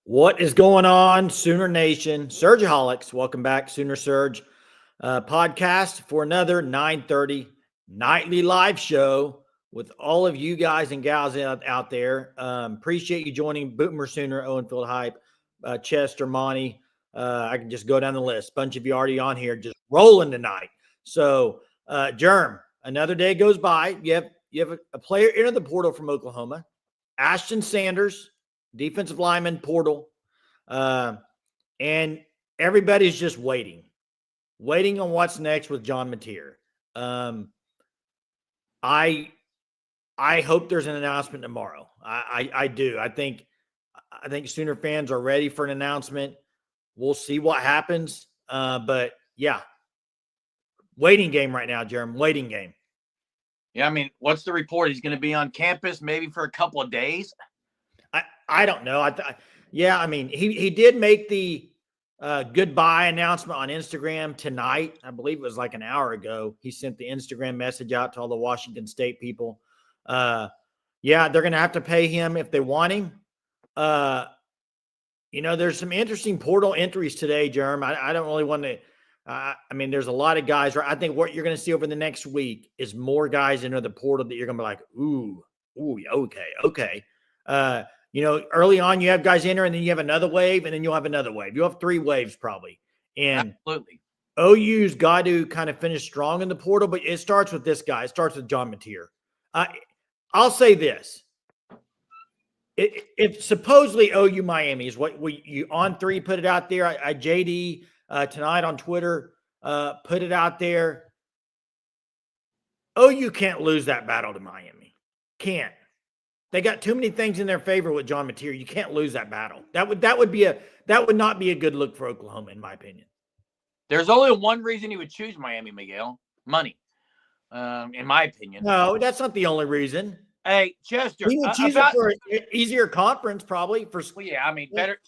What is going on, Sooner Nation? Surgeaholics, welcome back, Sooner Surge podcast for another 9:30 nightly live show with all of you guys and gals out there. Appreciate you joining Boomer Sooner, Owenfield Hype, Chester, Monty. I can just go down the list. Bunch of you already on here, just rolling tonight. So, Germ, another day goes by. You have a player enter the portal from Oklahoma, Ashton Sanders, defensive lineman portal, and everybody's just waiting on what's next with John Mateer. I hope there's an announcement tomorrow. I do. I think Sooner fans are ready for an announcement. We'll see what happens. But yeah, waiting game right now, Jeremy. Waiting game. Yeah, I mean, what's the report? He's going to be on campus maybe for a couple of days. I don't know. I mean, he did make the goodbye announcement on Instagram tonight. I believe it was like an hour ago. He sent the Instagram message out to all the Washington State people. Yeah, they're going to have to pay him if they want him. There's some interesting portal entries today, Jerm. I don't really want to. I mean, there's a lot of guys. I think what you're going to see over the next week is more guys into the portal that you're going to be like, ooh, okay. Early on you have guys enter and then you have another wave and then you'll have another wave. You'll have three waves probably. And absolutely, OU's got to kind of finish strong in the portal, but it starts with this guy. It starts with John Mateer. I'll say this. If supposedly OU Miami is what you on three put it out there. I JD tonight on Twitter put it out there. OU can't lose that battle to Miami. Can't. They got too many things in their favor with John Mateer. You can't lose that battle. That would not be a good look for Oklahoma, in my opinion. There's only one reason you would choose Miami, Miguel: money. In my opinion. No, that's not the only reason. Hey, Chester, we would choose it for an easier conference, probably. Yeah, I mean, better,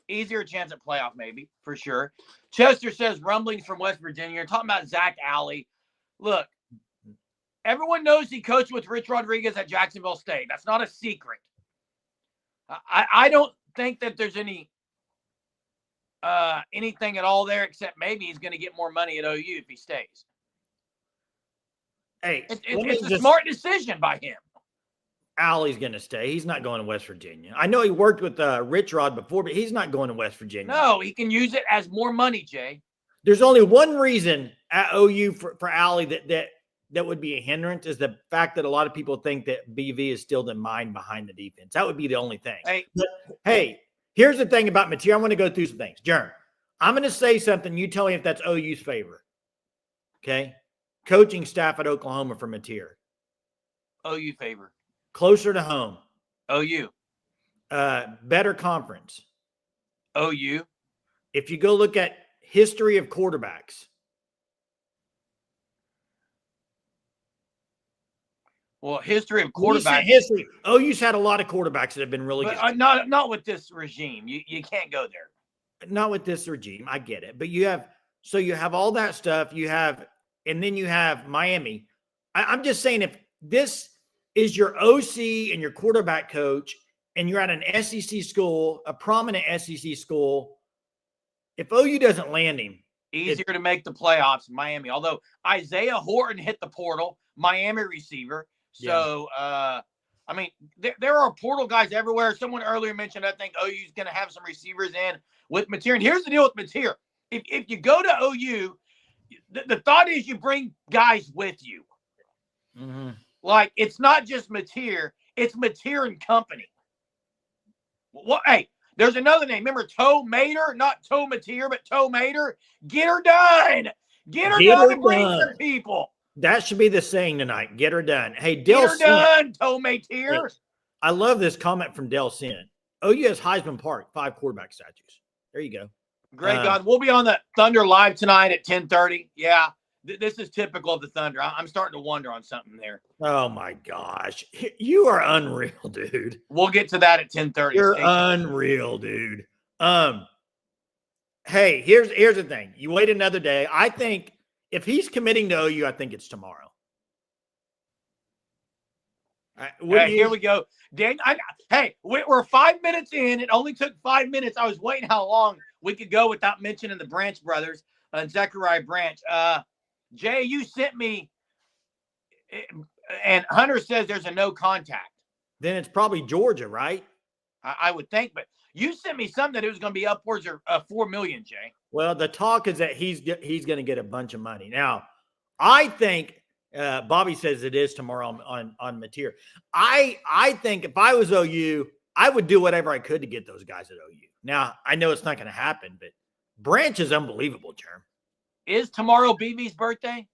easier chance at playoff, maybe for sure. Chester says rumblings from West Virginia. You're talking about Zach Alley. Look. Everyone knows he coached with Rich Rodriguez at Jacksonville State. That's not a secret. I don't think that there's anything at all there, except maybe he's going to get more money at OU if he stays. Hey, it's a smart decision by him. Allie's going to stay. He's not going to West Virginia. I know he worked with Rich Rod before, but he's not going to West Virginia. No, he can use it as more money, Jay. There's only one reason at OU for Allie that would be a hindrance is the fact that a lot of people think that BV is still the mind behind the defense. That would be the only thing. Hey, here's the thing about Mateer. I want to go through some things. Jern, I'm going to say something. You tell me if that's OU's favor. Okay? Coaching staff at Oklahoma for Mateer. OU favor. Closer to home. OU. Better conference. OU. If you go look at history of quarterbacks. Well, history of quarterbacks. History. OU's had a lot of quarterbacks that have been really good. Not with this regime. You can't go there. Not with this regime. I get it. But you have all that stuff. And then you have Miami. I'm just saying, if this is your OC and your quarterback coach, and you're at an SEC school, a prominent SEC school, if OU doesn't land him, easier to make the playoffs in Miami. Although Isaiah Horton hit the portal, Miami receiver. So, I mean, there are portal guys everywhere. Someone earlier mentioned, I think OU's going to have some receivers in with Mateer. And here's the deal with Mateer. If you go to OU, the thought is you bring guys with you. Mm-hmm. Like, it's not just Mateer. It's Mateer and company. Well, hey, there's another name. Remember Toe Mater? Not Toe Mateer, but Toe Mater. Get her done. Get her done and bring some people. That should be the saying tonight. Get her done. Hey, Get her done, Toe Mateer. I love this comment from Del Sin. OU has Heisman Park, 5 quarterback statues. There you go. Great, God. We'll be on the Thunder live tonight at 10:30. Yeah, this is typical of the Thunder. I'm starting to wonder on something there. Oh, my gosh. You are unreal, dude. We'll get to that at 10:30. You're unreal, dude. Hey, here's the thing. You wait another day. I think if he's committing to OU, I think it's tomorrow. Here we go. Hey, we're 5 minutes in. It only took 5 minutes. I was waiting how long we could go without mentioning the Branch brothers, Zechariah Branch. Jay, you sent me, and Hunter says there's a no contact. Then it's probably Georgia, right? I would think, but you sent me something that it was going to be upwards of $4 million, Jay. Well, the talk is that he's going to get a bunch of money. Now, I think Bobby says it is tomorrow on material. I think if I was OU, I would do whatever I could to get those guys at OU. Now, I know it's not going to happen, but Branch is unbelievable, Jerm. Is tomorrow BB's birthday?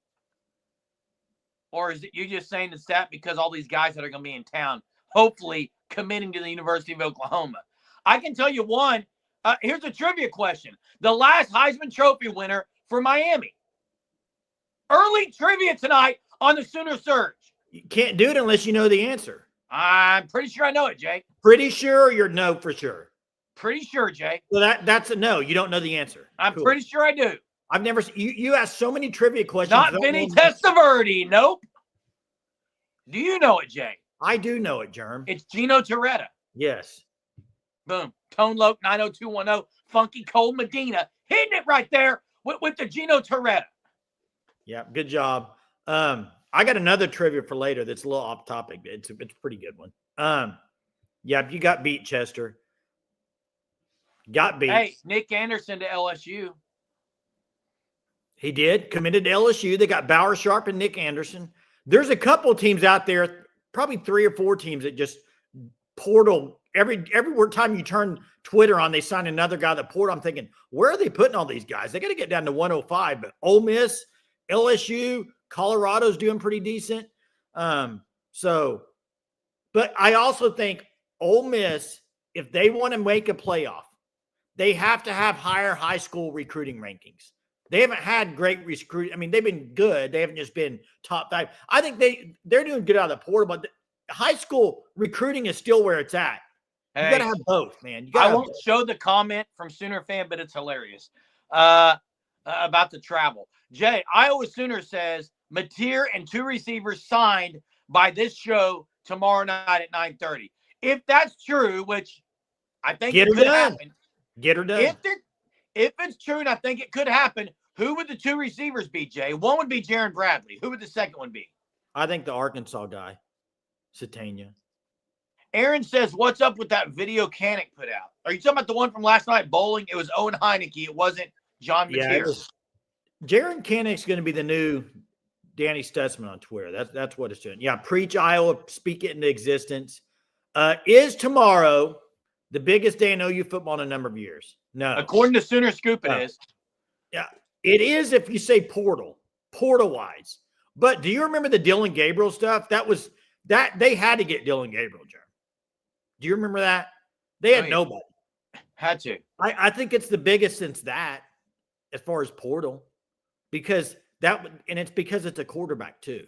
Or is it you just saying the stat because all these guys that are going to be in town, hopefully committing to the University of Oklahoma? I can tell you one. Here's a trivia question. The last Heisman Trophy winner for Miami. Early trivia tonight on the Sooner Surge. You can't do it unless you know the answer. I'm pretty sure I know it, Jay. Pretty sure, or you're no for sure? Pretty sure, Jay. Well, that's a no. You don't know the answer. I'm pretty sure I do. I've never – you asked so many trivia questions. Not Vinny Testaverde. Nope. Do you know it, Jay? I do know it, Jerm. It's Gino Torretta. Yes. Boom. Tone Loke 90210. Funky Cold Medina. Hitting it right there with the Gino Torretta. Yeah, good job. I got another trivia for later that's a little off topic. It's a pretty good one. Yeah, you got beat, Chester. Got beat. Hey, Nick Anderson to LSU. He did. Committed to LSU. They got Bauer Sharp and Nick Anderson. There's a couple of teams out there, probably 3 or 4 teams that just portal. Every time you turn Twitter on, they sign another guy that portal. I'm thinking, where are they putting all these guys? They got to get down to 105. But Ole Miss, LSU, Colorado's doing pretty decent. But I also think Ole Miss, if they want to make a playoff, they have to have higher high school recruiting rankings. They haven't had great recruit. I mean, they've been good. They haven't just been top 5. I think they're doing good out of the portal, but high school recruiting is still where it's at. You got to have both, man. I won't show the comment from Sooner fan, but it's hilarious about the travel. Jay, Iowa Sooner says Mateer and 2 receivers signed by this show tomorrow night at 9:30. If that's true, which I think it could happen. Get her done. If it's true, and I think it could happen, who would the 2 receivers be, Jay? One would be Jaron Bradley. Who would the second one be? I think the Arkansas guy, Satania. Aaron says, what's up with that video Canick put out? Are you talking about the one from last night bowling? It was Owen Heineke. It wasn't John Mateer. Jaron Canick's going to be the new Danny Stutzman on Twitter. That's what it's doing. Yeah, preach Iowa, speak it into existence. Is tomorrow the biggest day in OU football in a number of years? No. According to Sooner Scoop, it is. Yeah, it is if you say portal-wise. But do you remember the Dylan Gabriel stuff? That they had to get Dylan Gabriel, Jeremy. Do you remember that? They had nobody. Had to. I think it's the biggest since that, as far as portal, because it's because it's a quarterback too.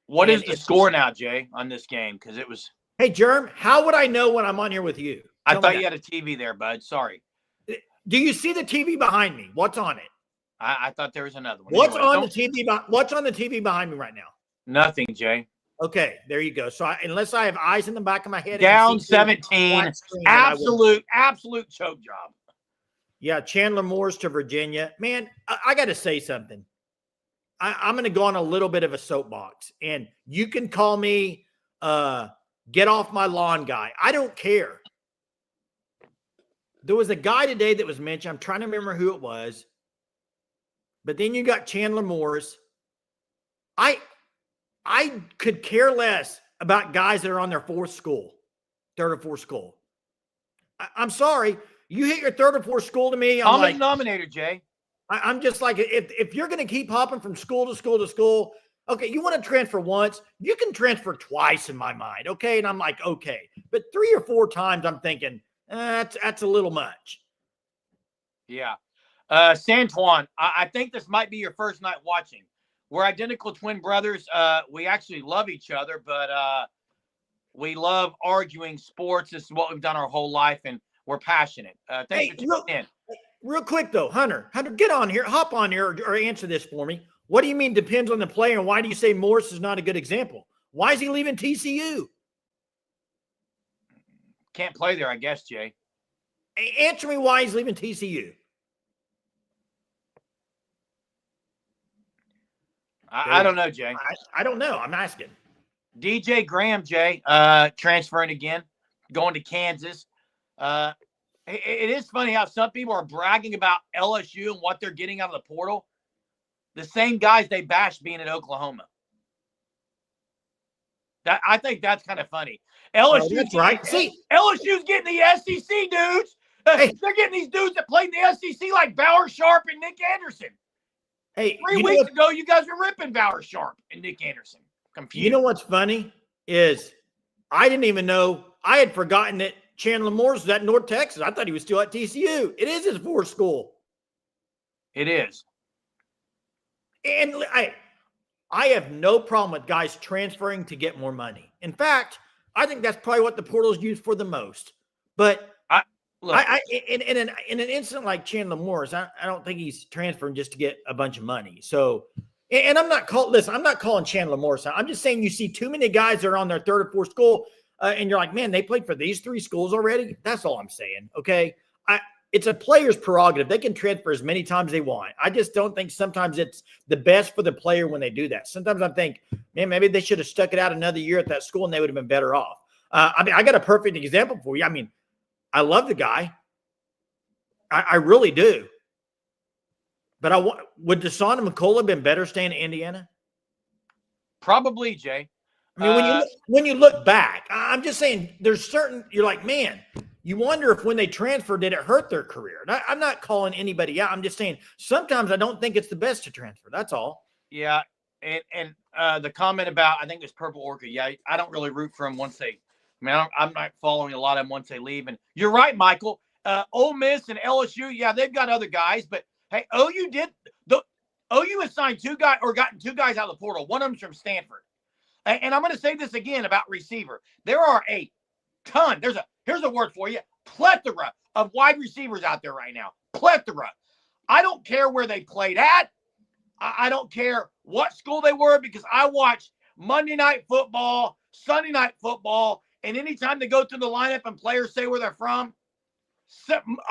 What is the score now, Jay, on this game? Because it was. Hey, Jerm, how would I know when I'm on here with you? I thought you had a TV there, bud. Sorry. Do you see the TV behind me? What's on it? I thought there was another one. What's on the TV? What's on the TV behind me right now? Nothing, Jay. Okay, there you go. So unless I have eyes in the back of my head, down 17, absolute choke job. Yeah, Chandler Moore's to Virginia. Man, I got to say something. I'm going to go on a little bit of a soapbox, and you can call me get off my lawn guy. I don't care. There was a guy today that was mentioned. I'm trying to remember who it was. But then you got Chandler Moore's. I could care less about guys that are on their third or fourth school. I'm sorry. You hit your third or fourth school to me. I'm common denominator, Jay. I'm just like, if you're going to keep hopping from school to school to school, okay, you want to transfer once, you can transfer twice in my mind, okay? And I'm like, okay. But 3 or 4 times I'm thinking, that's a little much. Yeah. Santuan, I think this might be your first night watching. We're identical twin brothers. We actually love each other, but we love arguing sports. This is what we've done our whole life, and we're passionate. Thanks for tuning in. Real quick, though, Hunter, get on here. Hop on here or answer this for me. What do you mean depends on the player, and why do you say Morris is not a good example? Why is he leaving TCU? Can't play there, I guess, Jay. Answer me why he's leaving TCU. I don't know, Jay. I don't know. I'm asking. DJ Graham, Jay, transferring again, going to Kansas. It is funny how some people are bragging about LSU and what they're getting out of the portal. The same guys they bash being at Oklahoma. I think that's kind of funny. That's right. See, LSU's getting the SEC dudes. Hey. They're getting these dudes that played in the SEC like Bauer Sharp and Nick Anderson. Hey, 3 weeks ago, you guys were ripping Bauer Sharp and Nick Anderson. Confused. You know what's funny is I didn't even know. I had forgotten that Chandler Morris was at North Texas. I thought he was still at TCU. It is his fourth school. It is. And I have no problem with guys transferring to get more money. In fact, I think that's probably what the portal is used for the most. But in an incident like Chandler Morris, I don't think he's transferring just to get a bunch of money. So, and I'm not calling Chandler Morris. I'm just saying you see too many guys that are on their third or fourth school, and you're like, man, they played for these 3 schools already. That's all I'm saying. Okay, it's a player's prerogative. They can transfer as many times as they want. I just don't think sometimes it's the best for the player when they do that. Sometimes I think, man, maybe they should have stuck it out another year at that school and they would have been better off. I got a perfect example for you. I mean, I love the guy. I really do. But would Deshaun McCullough have been better staying in Indiana? Probably, Jay. I mean, when you look back, I'm just saying there's certain – you're like, man – you wonder if when they transferred, did it hurt their career? I'm not calling anybody out. I'm just saying sometimes I don't think it's the best to transfer. That's all. Yeah, and the comment about I think it's Purple Orchid. Yeah, I don't really root for them once they. I mean, I'm not following a lot of them once they leave. And you're right, Michael. Ole Miss and LSU, yeah, they've got other guys, but hey, OU has signed 2 guys or gotten 2 guys out of the portal. One of them's from Stanford. And I'm going to say this again about receiver. There are a ton. Here's a word for you: plethora of wide receivers out there right now. Plethora. I don't care where they played at. I don't care what school they were because I watch Monday Night Football, Sunday Night Football, and anytime they go through the lineup and players say where they're from,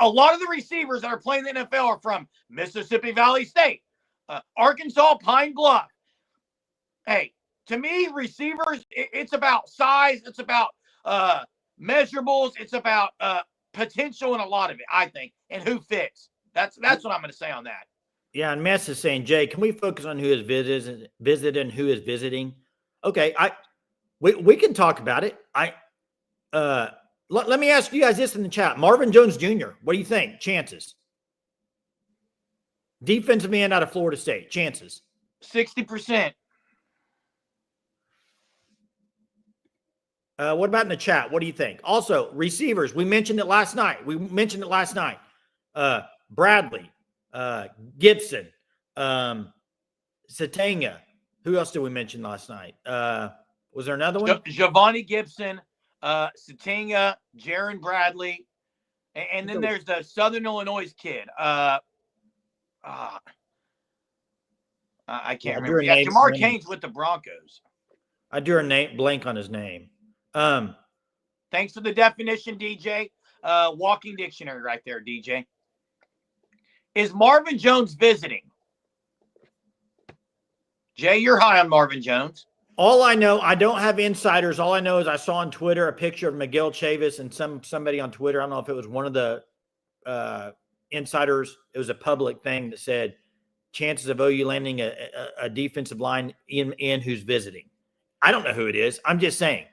a lot of the receivers that are playing the NFL are from Mississippi Valley State, Arkansas, Pine Bluff. Hey, to me, receivers, it's about size. It's about measurables. It's about potential in a lot of it, I think, and who fits. That's what I'm going to say on that. Yeah, and Mess is saying, Jay, can we focus on who is visited and who is visiting? Okay, we can talk about it. Let me ask you guys this in the chat. Marvin Jones Jr., what do you think? Chances. Defensive end out of Florida State. Chances. 60%. What about in the chat? What do you think? Also, receivers. We mentioned it last night. Bradley, Gibson, Satanga. Who else did we mention last night? Was there another one? Giovanni Gibson, Satanga, Jaron Bradley, and then there's the Southern Illinois kid. I can't remember. Yeah, Jamar Cain's with the Broncos. I drew a blank on his name. Thanks for the definition, DJ. Walking dictionary right there, DJ. Is Marvin Jones visiting? Jay, you're high on Marvin Jones. All I know, I don't have insiders. All I know is I saw on Twitter a picture of Miguel Chavis and somebody on Twitter. I don't know if it was one of the insiders. It was a public thing that said chances of OU landing a defensive line in who's visiting. I don't know who it is. I'm just saying.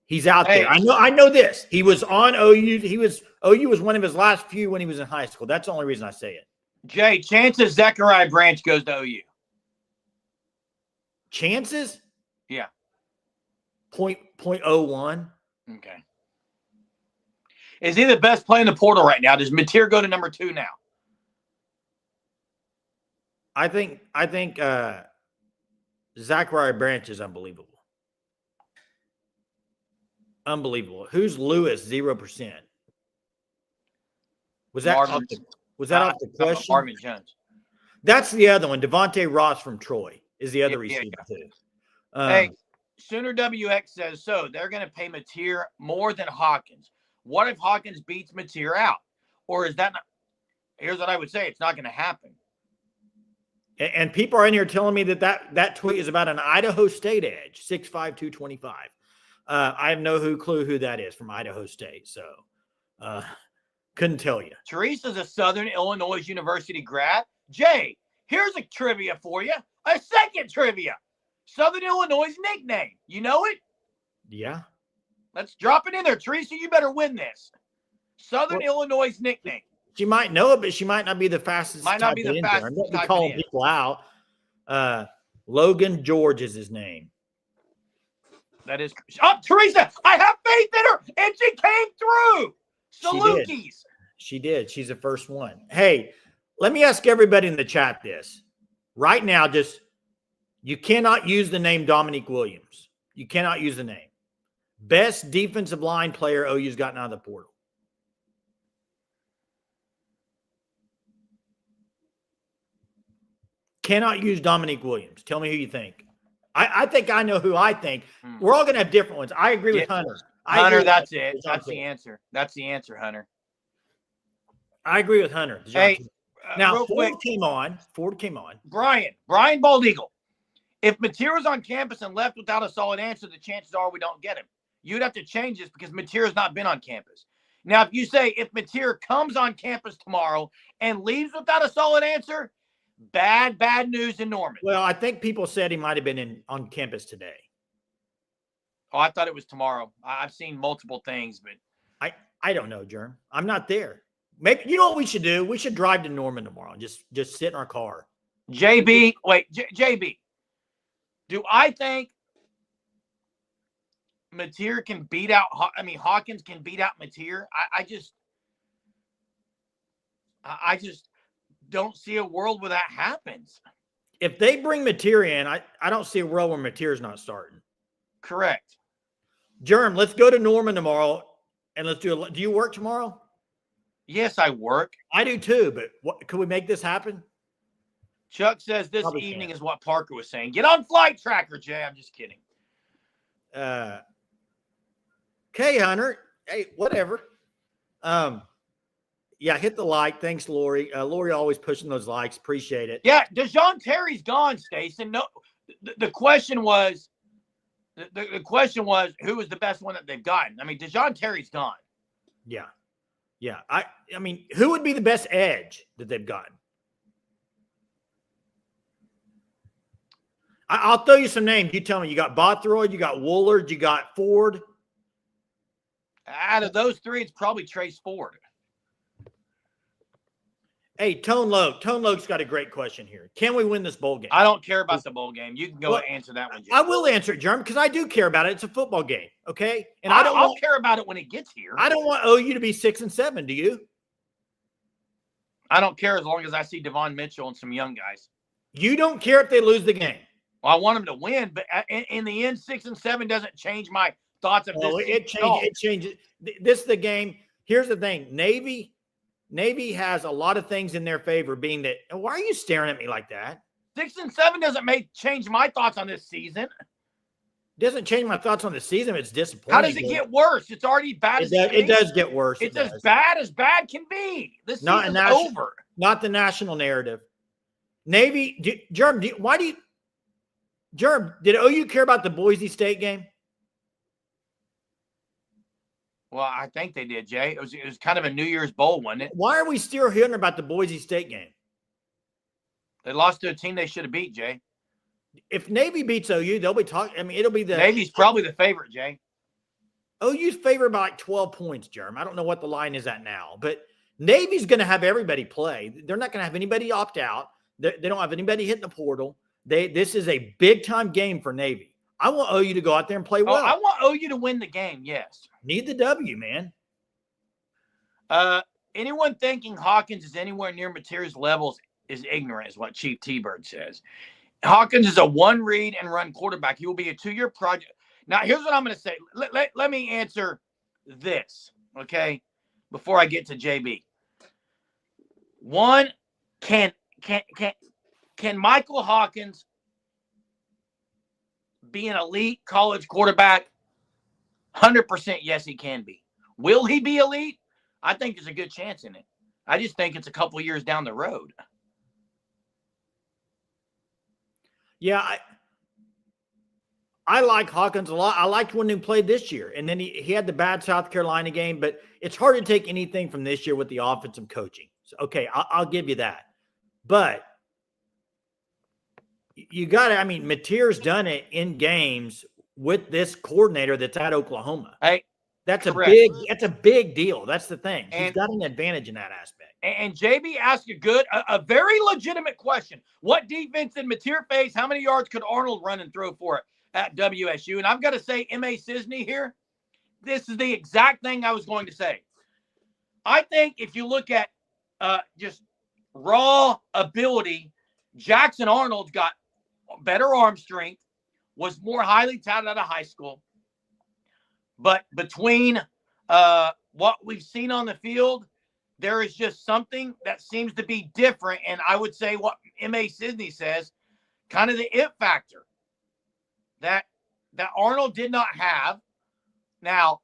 He's out there. I know this. He was on OU. OU was one of his last few when he was in high school. That's the only reason I say it. Jay, chances Zechariah Branch goes to OU. Chances? Yeah. 0.01. Okay. Is he the best player in the portal right now? Does Mateer go to number 2 now? I think Zachariah Branch is unbelievable. Unbelievable. Who's Lewis? 0%. Was that off the question? Marvin Jones. That's the other one. Devontae Ross from Troy is the other receiver too. Hey, Sooner WX says, so they're going to pay Mateer more than Hawkins. What if Hawkins beats Mateer out? Or is that not? Here's what I would say. It's not going to happen. And people are in here telling me that tweet is about an Idaho State edge, 6'5", 225. I have no clue who that is from Idaho State. So couldn't tell you. Teresa's a Southern Illinois University grad. Jay, here's a trivia for you. A second trivia. Southern Illinois' nickname. You know it? Yeah. Let's drop it in there. Teresa, you better win this. Southern Illinois' nickname. She might know it, but she might not be the fastest. Might not be the fastest. I'm not calling people out. Logan George is his name. That is. Oh, Teresa, I have faith in her, and she came through. Salukis. She did. She's the first one. Hey, let me ask everybody in the chat this. Right now, you cannot use the name Dominique Williams. You cannot use the name. Best defensive line player OU's gotten out of the portal. Cannot use Dominique Williams. Tell me who you think. I think I know who I think. We're all going to have different ones. I agree with Hunter. Hunter, that's it. That's the answer. That's the answer, Hunter. I agree with Hunter. Hey, now Ford came on. Brian Bald Eagle. If Mateer was on campus and left without a solid answer, the chances are we don't get him. You'd have to change this because Mateer has not been on campus. Now, if you say if Mateer comes on campus tomorrow and leaves without a solid answer, bad news in Norman. Well, I think people said he might have been on campus today. Oh, I thought it was tomorrow. I've seen multiple things, but I don't know, Germ. I'm not there. Maybe you know what we should do? We should drive to Norman tomorrow and just sit in our car. JB, do I think Mateer can beat out? Hawkins can beat out Mateer. I just don't see a world where that happens. If they bring Mateer in, I don't see a world where Mateer's not starting. Correct. Germ, let's go to Norman tomorrow and let's do you work tomorrow? Yes, I work. I do too, but can we make this happen? Chuck says this Probably evening can't. is what Parker was saying. Get on Flight Tracker, Jay. I'm just kidding. Okay, Hunter. Hey, whatever. Yeah, hit the like. Thanks, Lori. Lori always pushing those likes. Appreciate it. Yeah, DeJohn Terry's gone, Stacey. No, the question was, the question was who was the best one that they've gotten. DeJohn Terry's gone. Yeah. I mean, who would be the best edge that they've gotten? I'll throw you some names. You tell me. You got Bothroyd, you got Woolard, you got Ford. Out of those three, it's probably Trace Ford. Hey, Tone Loke's got a great question here. Can we win this bowl game? I don't care about the bowl game. You can go answer that one, Jay. I will answer it, Jerm, because I do care about it. It's a football game, okay? And I'll care about it when it gets here. I don't want OU to be 6-7. Do you? I don't care as long as I see Devon Mitchell and some young guys. You don't care if they lose the game? Well, I want them to win, but in the end, 6-7 doesn't change my thoughts of this. It changes. This is the game. Here's the thing. Navy has a lot of things in their favor, being that. And why are you staring at me like that? 6-7 doesn't change my thoughts on this season. It doesn't change my thoughts on the season. It's disappointing. How does it get worse? It's already bad. It does get worse. It's as bad can be. This season's over. Not the national narrative. Navy, Germ, did OU care about the Boise State game? Well, I think they did, Jay. It was kind of a New Year's Bowl, wasn't it? Why are we still hearing about the Boise State game? They lost to a team they should have beat, Jay. If Navy beats OU, they'll be talking. It'll be the Navy's probably the favorite, Jay. OU's favored by like 12 points, Jerm. I don't know what the line is at now, but Navy's going to have everybody play. They're not going to have anybody opt out. They don't have anybody hitting the portal. This is a big-time game for Navy. I want OU to go out there and play well. I want OU to win the game, yes. Need the W, man. Anyone thinking Hawkins is anywhere near Mateer's levels is ignorant, is what Chief T-Bird says. Hawkins is a one-read and run quarterback. He will be a 2-year project. Now, here's what I'm going to say. Let me answer this, okay, before I get to JB. One, can Michael Hawkins be an elite college quarterback? 100% yes, he can be. Will he be elite? I think there's a good chance in it. I just think it's a couple years down the road. Yeah, I like Hawkins a lot. I liked when he played this year. And then he had the bad South Carolina game, but it's hard to take anything from this year with the offensive coaching. So, okay, I'll give you that. But you got to, I mean, Mateer's done it in games with this coordinator that's at Oklahoma. Hey, that's correct. That's a big deal. That's the thing. He's got an advantage in that aspect. And JB asked a very legitimate question. What defense did Mateer face? How many yards could Arnold run and throw for it at WSU? And I've got to say, M.A. Cisney here, this is the exact thing I was going to say. I think if you look at just raw ability, Jackson Arnold's got better arm strength, was more highly touted out of high school. But between what we've seen on the field, there is just something that seems to be different. And I would say what M.A. Cisney says, kind of the it factor that Arnold did not have. Now,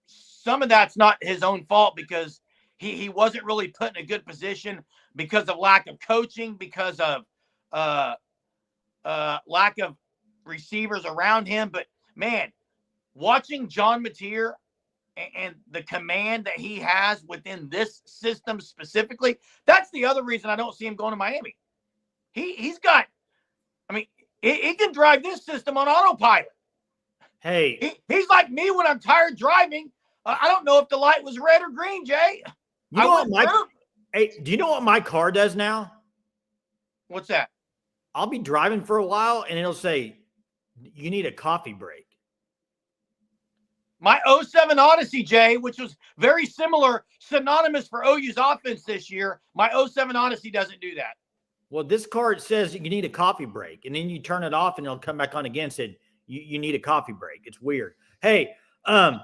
some of that's not his own fault because he wasn't really put in a good position because of lack of coaching, because of lack of receivers around him. But, man, watching John Mateer and the command that he has within this system specifically, that's the other reason I don't see him going to Miami. He's got, I mean, he can drive this system on autopilot. Hey. He's like me when I'm tired driving. I don't know if the light was red or green, Jay. You know hey, do you know what my car does now? What's that? I'll be driving for a while, and it'll say, you need a coffee break. My 07 Odyssey, Jay, which was very similar, synonymous for OU's offense this year, my 07 Odyssey doesn't do that. Well, this car, it says you need a coffee break, and then you turn it off, and it'll come back on again and said, you need a coffee break. It's weird. Hey, I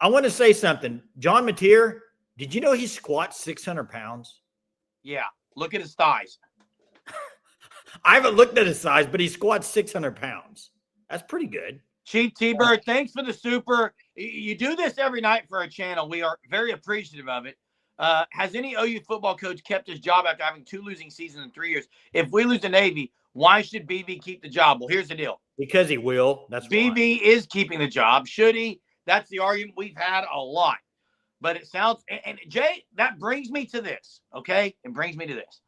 want to say something. John Mateer, did you know he squats 600 pounds? Yeah, look at his thighs. I haven't looked at his size, but he squats 600 pounds. That's pretty good. Chief T-Bird, thanks for the super. You do this every night for our channel. We are very appreciative of it. Has any OU football coach kept his job after having 2 losing seasons in 3 years? If we lose to Navy, why should BV keep the job? Well, here's the deal. Because he will. That's BV is keeping the job. Should he? That's the argument we've had a lot. But it sounds – and Jay, that brings me to this, okay? It brings me to this.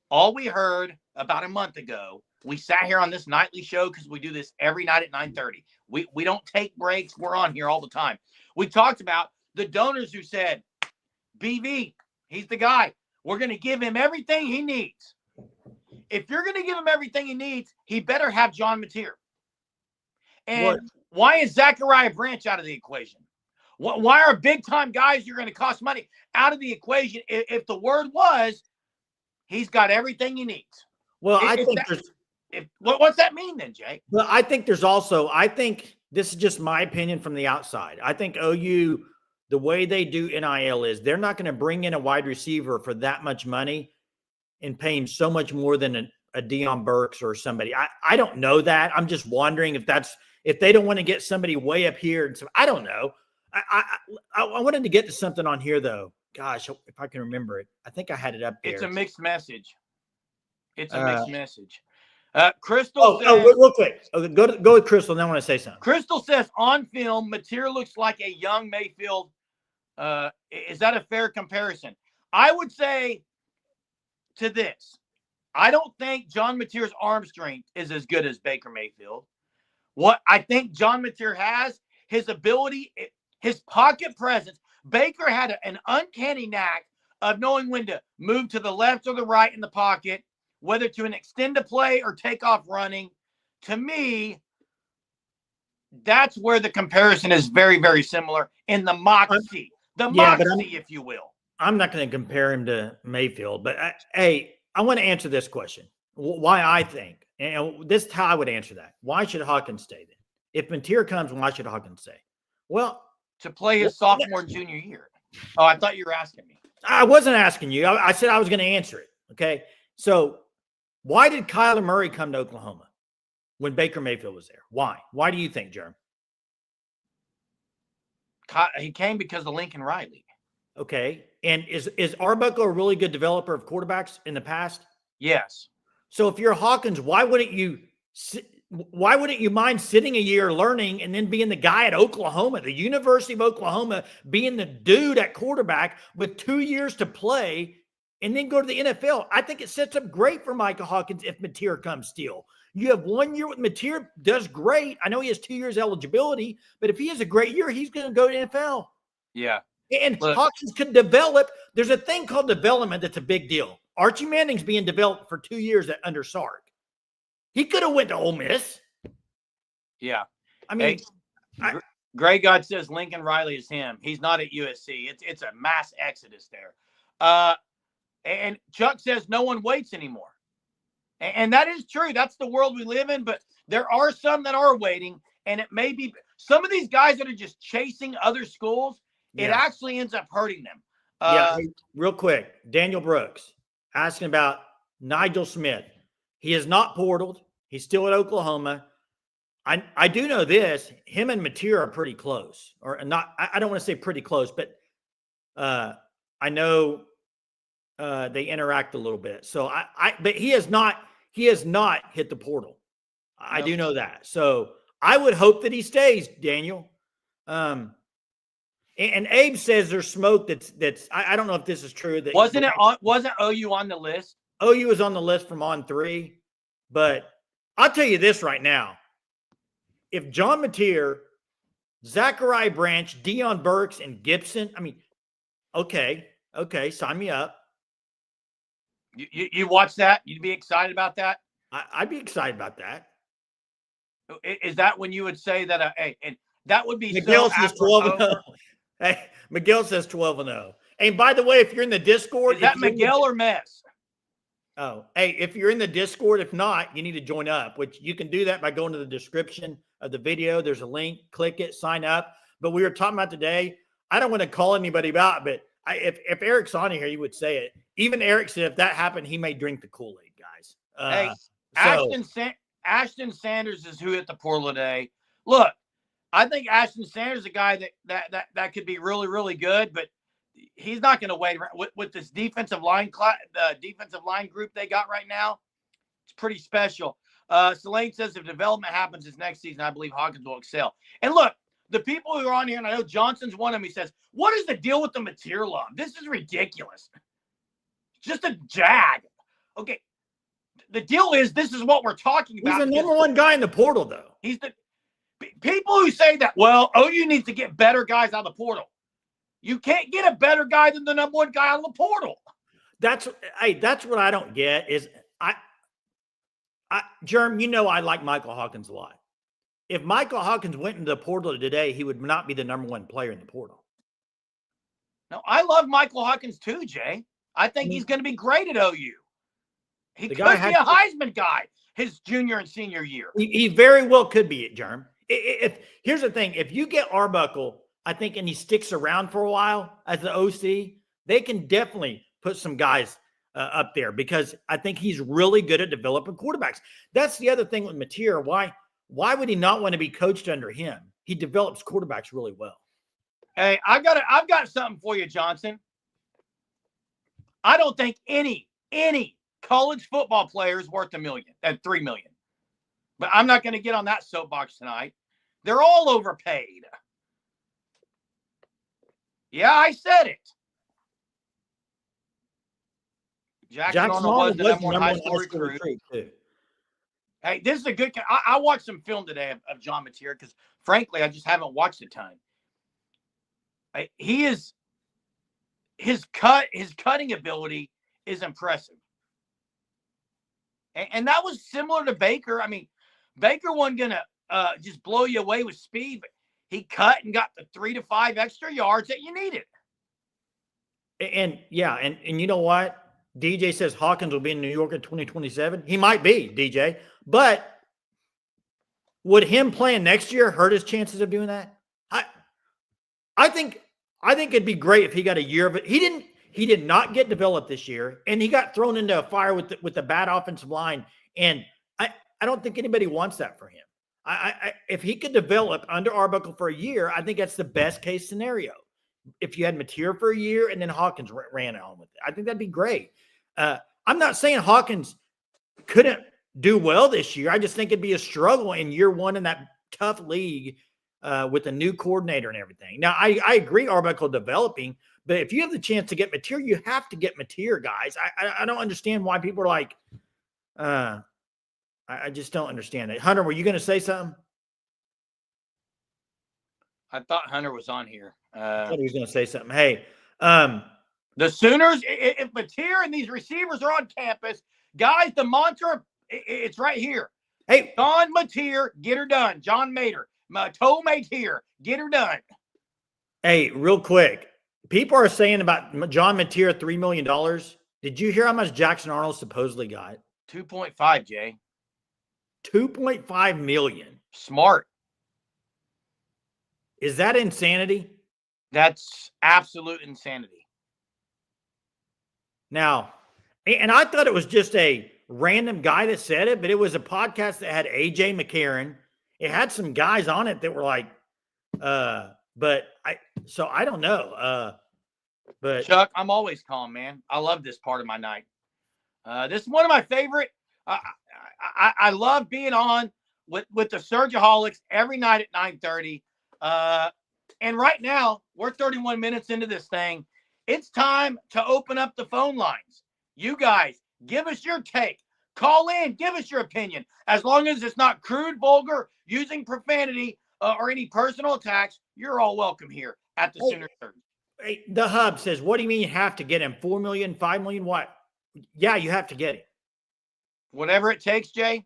All we heard about a month ago, we sat here on this nightly show because we do this every night at 9:30. We don't take breaks. We're on here all the time. We talked about the donors who said, BV, he's the guy. We're going to give him everything he needs. If you're going to give him everything he needs, he better have John Mateer. And why is Zachariah Branch out of the equation? Why are big-time guys you're going to cost money out of the equation if the word was he's got everything he needs? Well, what's that mean then, Jay? Well, I think there's also – I think this is just my opinion from the outside. I think OU, the way they do NIL is they're not going to bring in a wide receiver for that much money and pay him so much more than a Deion Burks or somebody. I don't know that. I'm just wondering if they don't want to get somebody way up here. And so I don't know. I wanted to get to something on here though. Gosh, if I can remember it. I think I had it up there. It's a mixed message. Crystal says, real quick. Okay, go with Crystal, and then I want to say something. Crystal says, on film, Mateer looks like a young Mayfield. Is that a fair comparison? I would say to this, I don't think John Mateer's arm strength is as good as Baker Mayfield. What I think John Mateer has, his ability, his pocket presence. Baker had an uncanny knack of knowing when to move to the left or the right in the pocket, whether to an extend a play or take off running. To me, that's where the comparison is very, very similar in the moxie. If you will. I'm not going to compare him to Mayfield, but I want to answer this question. Why I think, and this is how I would answer that. Why should Hawkins stay then? If Mateer comes, why should Hawkins stay? Well, to play his sophomore and junior year. Oh, I thought you were asking me. I wasn't asking you. I said I was going to answer it. Okay. So why did Kyler Murray come to Oklahoma? when Baker Mayfield was there. Why? Why do you think, Jerm? He came because of Lincoln Riley. Okay. And is Arbuckle a really good developer of quarterbacks in the past? Yes. So if you're Hawkins, why wouldn't you mind sitting a year learning and then being the guy at Oklahoma, the University of Oklahoma, being the dude at quarterback with 2 years to play and then go to the NFL? I think it sets up great for Micah Hawkins if Mateer comes still. You have 1 year with Mateer, does great. I know he has 2 years eligibility, but if he has a great year, he's going to go to NFL. Yeah. And Look, Hawkins could develop. There's a thing called development that's a big deal. Archie Manning's being developed for 2 years under Sark. He could have went to Ole Miss. Yeah. I mean, Gray God says Lincoln Riley is him. He's not at USC. It's a mass exodus there. And Chuck says no one waits anymore. And that is true. That's the world we live in. But there are some that are waiting. And it may be some of these guys that are just chasing other schools. It actually ends up hurting them. Hey, real quick, Daniel Brooks asking about Nigel Smith. He is not portaled. He's still at Oklahoma. I do know this. Him and Mateer are pretty close, or not. I don't want to say pretty close, but I know they interact a little bit. So but he has not hit the portal. I do know that. So I would hope that he stays, Daniel. And Abe says there's smoke that's I don't know if this is true. That wasn't OU on the list? OU was on the list from on 3, but I'll tell you this right now. If John Mateer, Zachariah Branch, Deion Burks, and Gibson, I mean, okay, sign me up. You watch that? You'd be excited about that? I'd be excited about that. Is that when you would say that? And that would be Miguel says 12-0. Hey, Miguel says 12-0. And by the way, if you're in the Discord, is that Miguel or Mess? Oh, hey, if you're in the Discord, if not, you need to join up, which you can do that by going to the description of the video. There's a link, click it, sign up. But we were talking about today, I don't want to call anybody out, but if Eric's on here, he would say it. Even Eric said if that happened, he may drink the Kool-Aid, guys. Hey, Ashton Sanders is who hit the portal today. Look, I think Ashton Sanders is a guy that could be really, really good, but he's not going to wait with this defensive line group they got right now. It's pretty special. Selene says if development happens this next season, I believe Hawkins will excel. And look, the people who are on here, and I know Johnson's one of them, he says, what is the deal with the material law? This is ridiculous. Just a jag. Okay. The deal is this is what we're talking about. He's the number one guy in the portal, though. He's the people who say that, well, OU needs to get better guys out of the portal. You can't get a better guy than the number one guy out of the portal. That's what I don't get is Jerm, you know I like Michael Hawkins a lot. If Michael Hawkins went into the portal today, he would not be the number one player in the portal. No, I love Michael Hawkins too, Jay. I think he's going to be great at OU. He could be a Heisman guy his junior and senior year. He very well could be it, Jerm. Here's the thing. If you get Arbuckle, I think, and he sticks around for a while as the OC, they can definitely put some guys up there because I think he's really good at developing quarterbacks. That's the other thing with Mateer. Why would he not want to be coached under him? He develops quarterbacks really well. Hey, I've got something for you, Johnson. I don't think any college football player is worth $1 million and $3 million. But I'm not going to get on that soapbox tonight. They're all overpaid. Yeah, I said it. Jackson Arnold was the number one high school recruit. Too. Hey, this is a good. I watched some film today of John Mateer because, frankly, I just haven't watched a ton. His cutting ability is impressive, and that was similar to Baker. I mean, Baker wasn't gonna just blow you away with speed, but he cut and got the 3 to 5 extra yards that you needed. And yeah, and you know what? DJ says Hawkins will be in New York in 2027. He might be, DJ. But would him playing next year hurt his chances of doing that? I think it'd be great if he got a year of it. He did not get developed this year, and he got thrown into a fire with the bad offensive line. And I don't think anybody wants that for him. If he could develop under Arbuckle for a year, I think that's the best case scenario. If you had Mateer for a year and then Hawkins ran on with it, I think that'd be great. I'm not saying Hawkins couldn't do well this year. I just think it'd be a struggle in year one in that tough league with a new coordinator and everything. Now, I agree Arbuckle developing, but if you have the chance to get Mateer, you have to get Mateer, guys. I don't understand why people are like, I just don't understand it. Hunter, were you going to say something? I thought Hunter was on here. I thought he was going to say something. Hey, the Sooners, if Mateer and these receivers are on campus, guys, the mantra, it's right here. Hey, John Mateer, get her done. John Mater, Toe Mateer, get her done. Hey, real quick. People are saying about John Mateer, $3 million. Did you hear how much Jackson Arnold supposedly got? 2.5, Jay. 2.5 million. Smart. Is that insanity? That's absolute insanity. Now, and I thought it was just a random guy that said it, but it was a podcast that had AJ McCarron. It had some guys on it that were like, so I don't know. But Chuck, I'm always calm, man. I love this part of my night. This is one of my favorite. I love being on with the Surgeaholics every night at 9:30. And right now, we're 31 minutes into this thing. It's time to open up the phone lines. You guys, give us your take. Call in. Give us your opinion. As long as it's not crude, vulgar, using profanity, or any personal attacks, you're all welcome here at the Sooner Surge. Hey, the Hub says, what do you mean you have to get him? 4 million, 5 million, what? Yeah, you have to get him. Whatever it takes, Jay.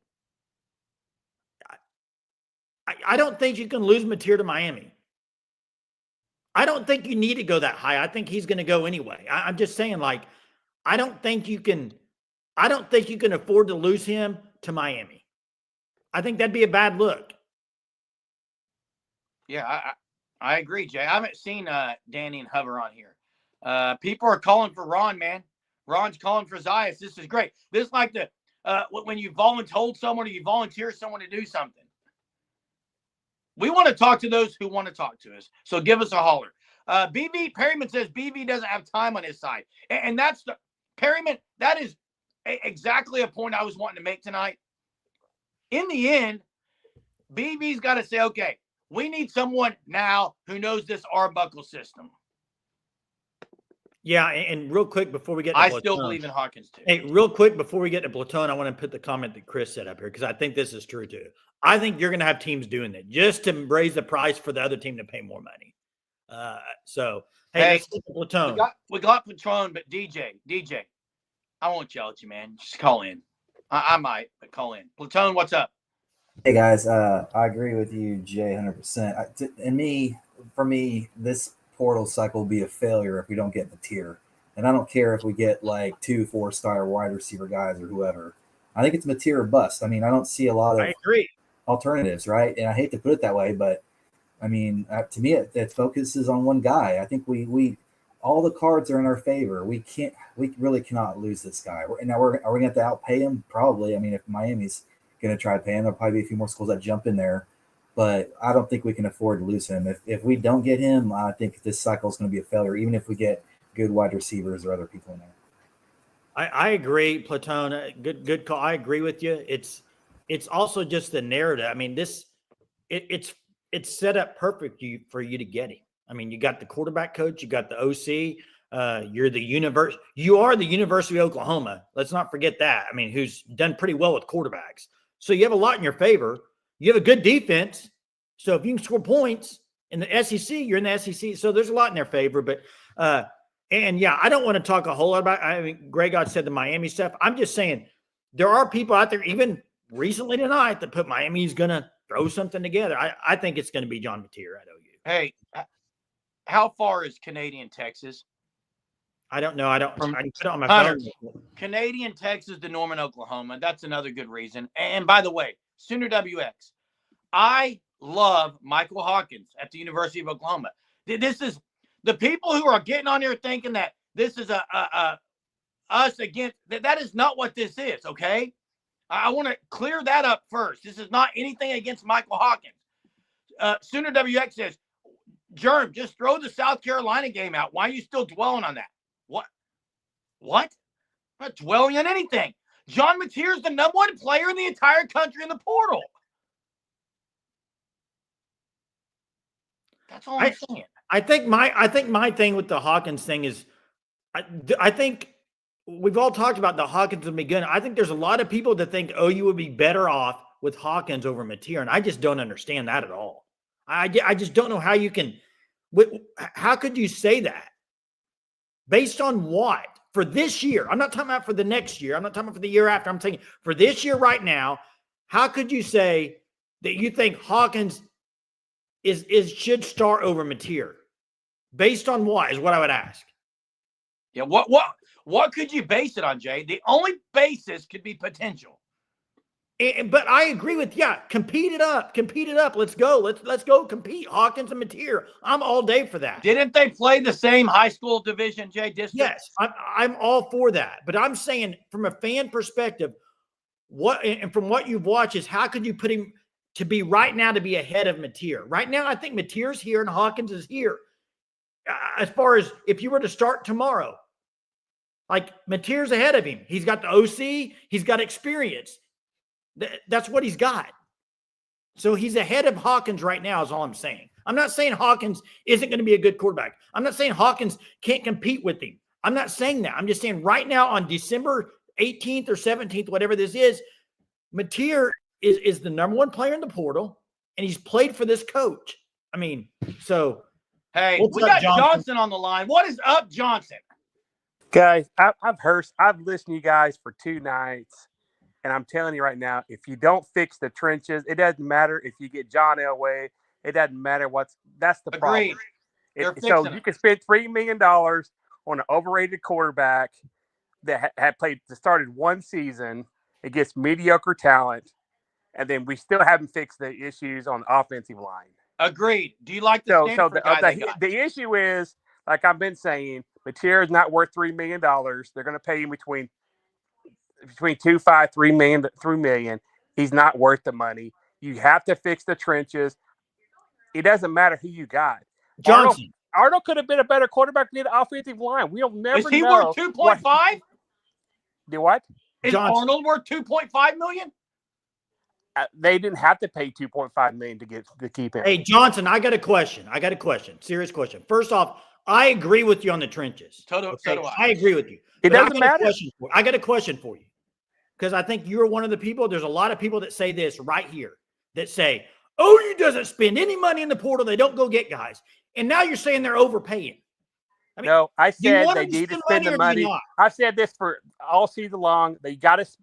I don't think you can lose Mateer to Miami. I don't think you need to go that high. I think he's going to go anyway. I'm just saying, like, I don't think you can afford to lose him to Miami. I think that'd be a bad look. Yeah, I agree, Jay. I haven't seen Danny and Hover on here. People are calling for Ron, man. Ron's calling for Zias. This is great. This is like the when you told someone or you volunteer someone to do something. We want to talk to those who want to talk to us. So give us a holler. BV Perryman says BV doesn't have time on his side. And that's the Perryman. That is exactly a point I was wanting to make tonight. In the end, BV's got to say, okay, we need someone now who knows this Arbuckle system. Yeah, and real quick before we get to I still believe in Hawkins too. Hey, real quick before we get to Platone, I want to put the comment that Chris said up here because I think this is true too. I think you're going to have teams doing that just to raise the price for the other team to pay more money. Hey, let's get to Platone. We got Platone, but DJ, I won't yell at you, man. Just call in. I might, but call in. Platone, what's up? Hey guys, I agree with you, Jay, 100%. For me, this portal cycle will be a failure if we don't get Mateer. And I don't care if we get like 2 4-star wide receiver guys or whoever. I think it's Mateer or bust. I mean, I don't see a lot of alternatives, right? And I hate to put it that way, but I mean, to me, it focuses on one guy. I think we all the cards are in our favor. We really cannot lose this guy. Are we going to have to outpay him? Probably. I mean, if Miami's going to try to pay him, there'll probably be a few more schools that jump in there. But I don't think we can afford to lose him. If we don't get him, I think this cycle is going to be a failure, even if we get good wide receivers or other people in there. I agree, Platone. Good call. I agree with you. It's also just the narrative. I mean, it's set up perfect for you to get him. I mean, you got the quarterback coach, you got the OC, you are the University of Oklahoma. Let's not forget that. I mean, who's done pretty well with quarterbacks. So you have a lot in your favor. You have a good defense. So if you can score points in the SEC, you're in the SEC. So there's a lot in their favor. But and yeah, I don't want to talk a whole lot about. I mean, Greg said the Miami stuff. I'm just saying there are people out there, even recently tonight, that put Miami's going to throw something together. I think it's going to be John Mateer at OU. Hey, how far is Canadian Texas? I don't know. I put it on my Hunter, phone. Canadian Texas to Norman, Oklahoma. That's another good reason. And by the way, Sooner WX. I love Michael Hawkins at the University of Oklahoma. This is the people who are getting on here thinking that this is a us against. That is not what this is. Okay, I want to clear that up first. This is not anything against Michael Hawkins. Sooner WX says, Germ, just throw the South Carolina game out. Why are you still dwelling on that? What? I'm not dwelling on anything. John Mateer is the #1 player in the entire country in the portal. That's all I'm saying. I think my thing with the Hawkins thing is, I think we've all talked about the Hawkins would be good. I think there's a lot of people that think OU would be better off with Hawkins over Mateer, and I just don't understand that at all. I just don't know how you can. How could you say that? Based on what? For this year, I'm not talking about for the next year. I'm not talking about for the year after. I'm saying for this year right now, how could you say that you think Hawkins should start over Mateer? Based on what is what I would ask. Yeah, what could you base it on, Jay? The only basis could be potential. But I agree with compete it up. Let's go. Let's go compete. Hawkins and Mateer. I'm all day for that. Didn't they play the same high school division, Jay? District? Yes, I'm all for that. But I'm saying from a fan perspective, from what you've watched is how could you put him to be right now to be ahead of Mateer? Right now, I think Mateer's here and Hawkins is here. As far as if you were to start tomorrow, like Mateer's ahead of him. He's got the OC. He's got experience. That's what he's got. So he's ahead of Hawkins right now is all I'm saying. I'm not saying Hawkins isn't going to be a good quarterback. I'm not saying Hawkins can't compete with him. I'm not saying that. I'm just saying right now on December 18th or 17th, whatever this is, Mateer is the #1 player in the portal, and he's played for this coach. I mean, so. Hey, we got Johnson on the line. What is up, Johnson? Guys, I've listened to you guys for 2 nights. And I'm telling you right now, if you don't fix the trenches, it doesn't matter if you get John Elway. It doesn't matter that's the Agreed. problem. So you can spend $3 million on an overrated quarterback that had started 1 season against mediocre talent, and then we still haven't fixed the issues on the offensive line. Agreed. Do you like the Stanford guy they got? The issue is, like I've been saying, Mateer is not worth $3 million. They're going to pay him between $2.5 million, $3 million. He's not worth the money. You have to fix the trenches. It doesn't matter who you got. Johnson. Arnold could have been a better quarterback than the offensive line. We'll never know. Is he worth 2.5? Do what? Is Arnold worth 2.5 million? They didn't have to pay $2.5 million to keep him. Hey, Johnson, I got a question. Serious question. First off, I agree with you on the trenches. So do I. I agree with you. It doesn't matter. I got a question for you because I think you're one of the people. There's a lot of people that say this right here that say, OU doesn't spend any money in the portal. They don't go get guys. And now you're saying they're overpaying. I mean, no, I said they need to spend the money. I've said this for all season long.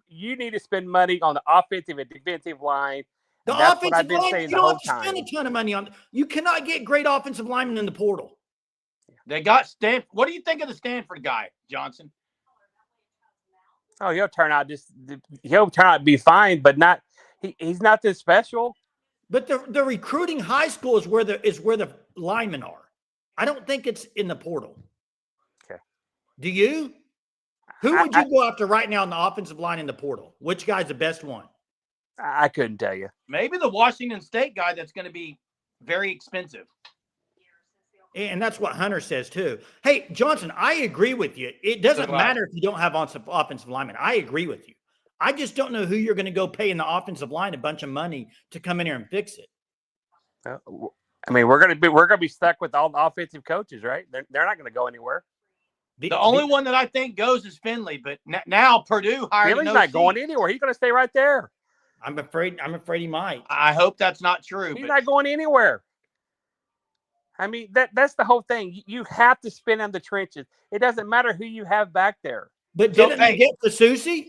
You need to spend money on the offensive and defensive line. The offensive line, you don't have to spend a ton of money on. You cannot get great offensive linemen in the portal. They got Stanford. What do you think of the Stanford guy, Johnson? Oh, he'll turn out to be fine, but not. He's not this special. But the recruiting high school is where the linemen are. I don't think it's in the portal. Okay. Do you? Who would you go after right now on the offensive line in the portal? Which guy's the best one? I couldn't tell you. Maybe the Washington State guy that's going to be very expensive. And that's what Hunter says too. Hey, Johnson, I agree with you. It doesn't matter if you don't have offensive linemen. I agree with you. I just don't know who you're going to go pay in the offensive line a bunch of money to come in here and fix it. I mean, we're going to be stuck with all the offensive coaches, right? They're not going to go anywhere. The only one that I think goes is Finley, but now Purdue hired. Finley's not going anywhere. He's going to stay right there. I'm afraid he might. I hope that's not true. He's not going anywhere. I mean, that's the whole thing. You have to spin in the trenches. It doesn't matter who you have back there. But didn't they get Fasusi?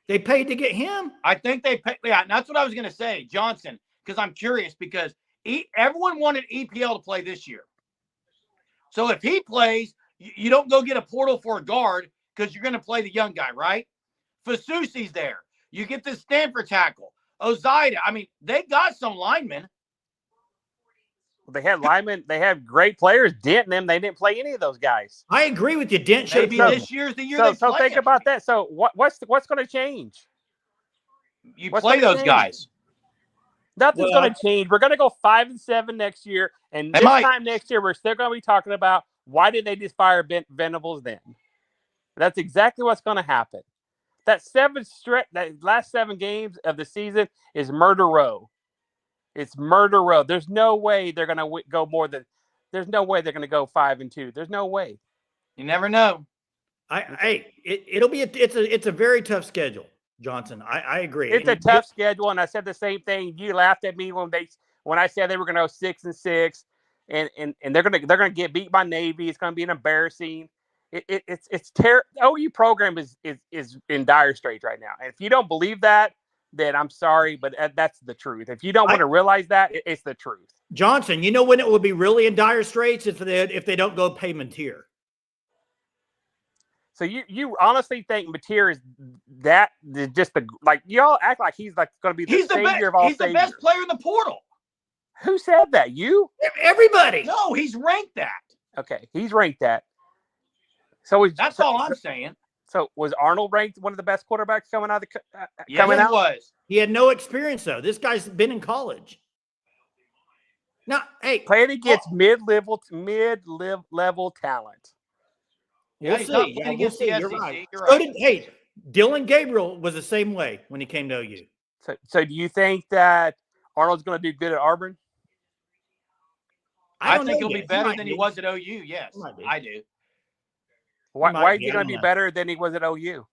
They paid to get him. I think they paid. Yeah, that's what I was going to say, Johnson, because I'm curious because everyone wanted EPL to play this year. So if he plays, you don't go get a portal for a guard because you're going to play the young guy, right? Fasusi's there. You get the Stanford tackle. Ozida. I mean, they got some linemen. They had linemen. They had great players. Dent and them. They didn't play any of those guys. I agree with you. Dent should Maybe have this year's the year they So play think him. about that. So what's going to change? You What's play gonna those change? guys. Nothing's going to change. We're going to go 5-7 next year, and They this might. time next year, we're still going to be talking about why did they just fire Venables then? That's exactly what's going to happen. That last 7 games of the season is murder row. It's murder row. There's no way they're going to go more than. There's no way they're going to go 5-2. There's no way. You never know. It's a very tough schedule, Johnson. I agree. It's a tough schedule, and I said the same thing. You laughed at me when I said they were going to go 6-6, and they're going to get beat by Navy. It's going to be an embarrassing. It's terrible. OU program is in dire straits right now, and if you don't believe that, then I'm sorry, but that's the truth. If you don't want to realize that, it's the truth. Johnson, you know when it will be really in dire straits if they don't go pay Matier. So you honestly think Matier is just y'all act like he's like going to be the savior of all saviors. He's the best player in the portal. Who said that? You? Everybody. No, he's ranked that. Okay, he's ranked that. So that's all I'm saying. So was Arnold ranked one of the best quarterbacks coming out? Yes, he was. He had no experience though. This guy's been in college. Now, hey, playing against mid-level talent. We'll see. Yeah, we'll see. You're right. Hey, Dylan Gabriel was the same way when he came to OU. So do you think that Arnold's going to do good at Auburn? I think he'll be better than he was at OU. Yes, I do. Why is he going to be better than he was at OU?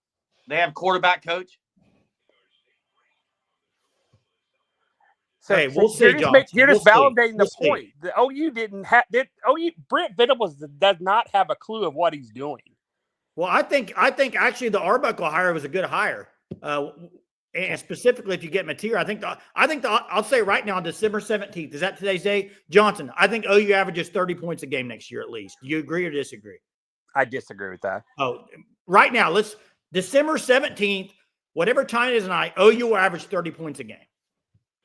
They have quarterback coach. So, hey, we'll see. You're just validating the point. The OU didn't have. Brent Venables does not have a clue of what he's doing. Well, I think actually the Arbuckle hire was a good hire, and specifically if you get Matier, I think I'll say right now, December 17th. Is that today's day, Johnson? I think OU averages 30 points a game next year at least. Do you agree or disagree? I disagree with that. Oh, right now, December 17th, whatever time it is tonight, OU will average 30 points a game.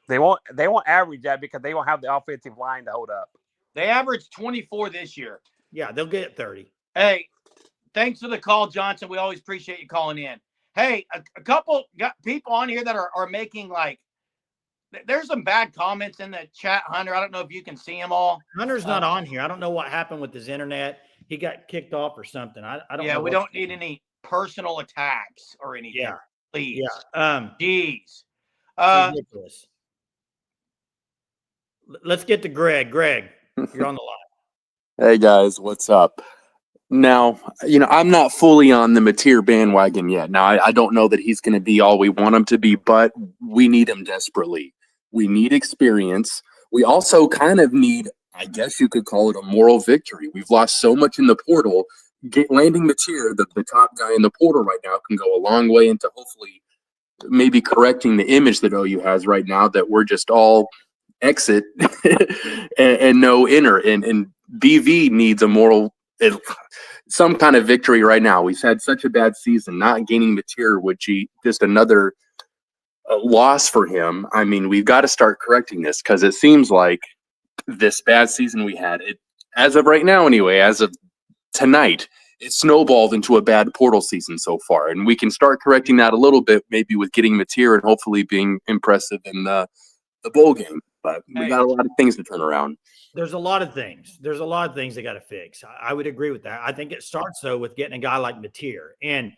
They won't average that because they won't have the offensive line to hold up. They averaged 24 this year. Yeah, they'll get 30. Hey, thanks for the call, Johnson. We always appreciate you calling in. Hey, a couple people on here that are making there's some bad comments in the chat, Hunter. I don't know if you can see them all. Hunter's not on here. I don't know what happened with his internet. He got kicked off or something. I don't know. Yeah, we don't need any personal attacks or anything. Yeah. Please. Yeah. Jeez. Ridiculous. Let's get to Greg. Greg, you're on the line. Hey guys, what's up? Now, I'm not fully on the Matier bandwagon yet. Now, I don't know that he's going to be all we want him to be, but we need him desperately. We need experience. We also kind of need, I guess you could call it a moral victory. We've lost so much in the portal. Landing Matier, the top guy in the portal right now, can go a long way into hopefully maybe correcting the image that OU has right now, that we're just all exit and no inner. And BV needs a moral, some kind of victory right now. We've had such a bad season. Not gaining Matier would be just another loss for him. I mean, we've got to start correcting this because it seems like this bad season we had, as of right now anyway, as of tonight, it snowballed into a bad portal season so far. And we can start correcting that a little bit, maybe with getting Matier and hopefully being impressive in the bowl game. But we got a lot of things to turn around. There's a lot of things. There's a lot of things they got to fix. I would agree with that. I think it starts, though, with getting a guy like Matier. And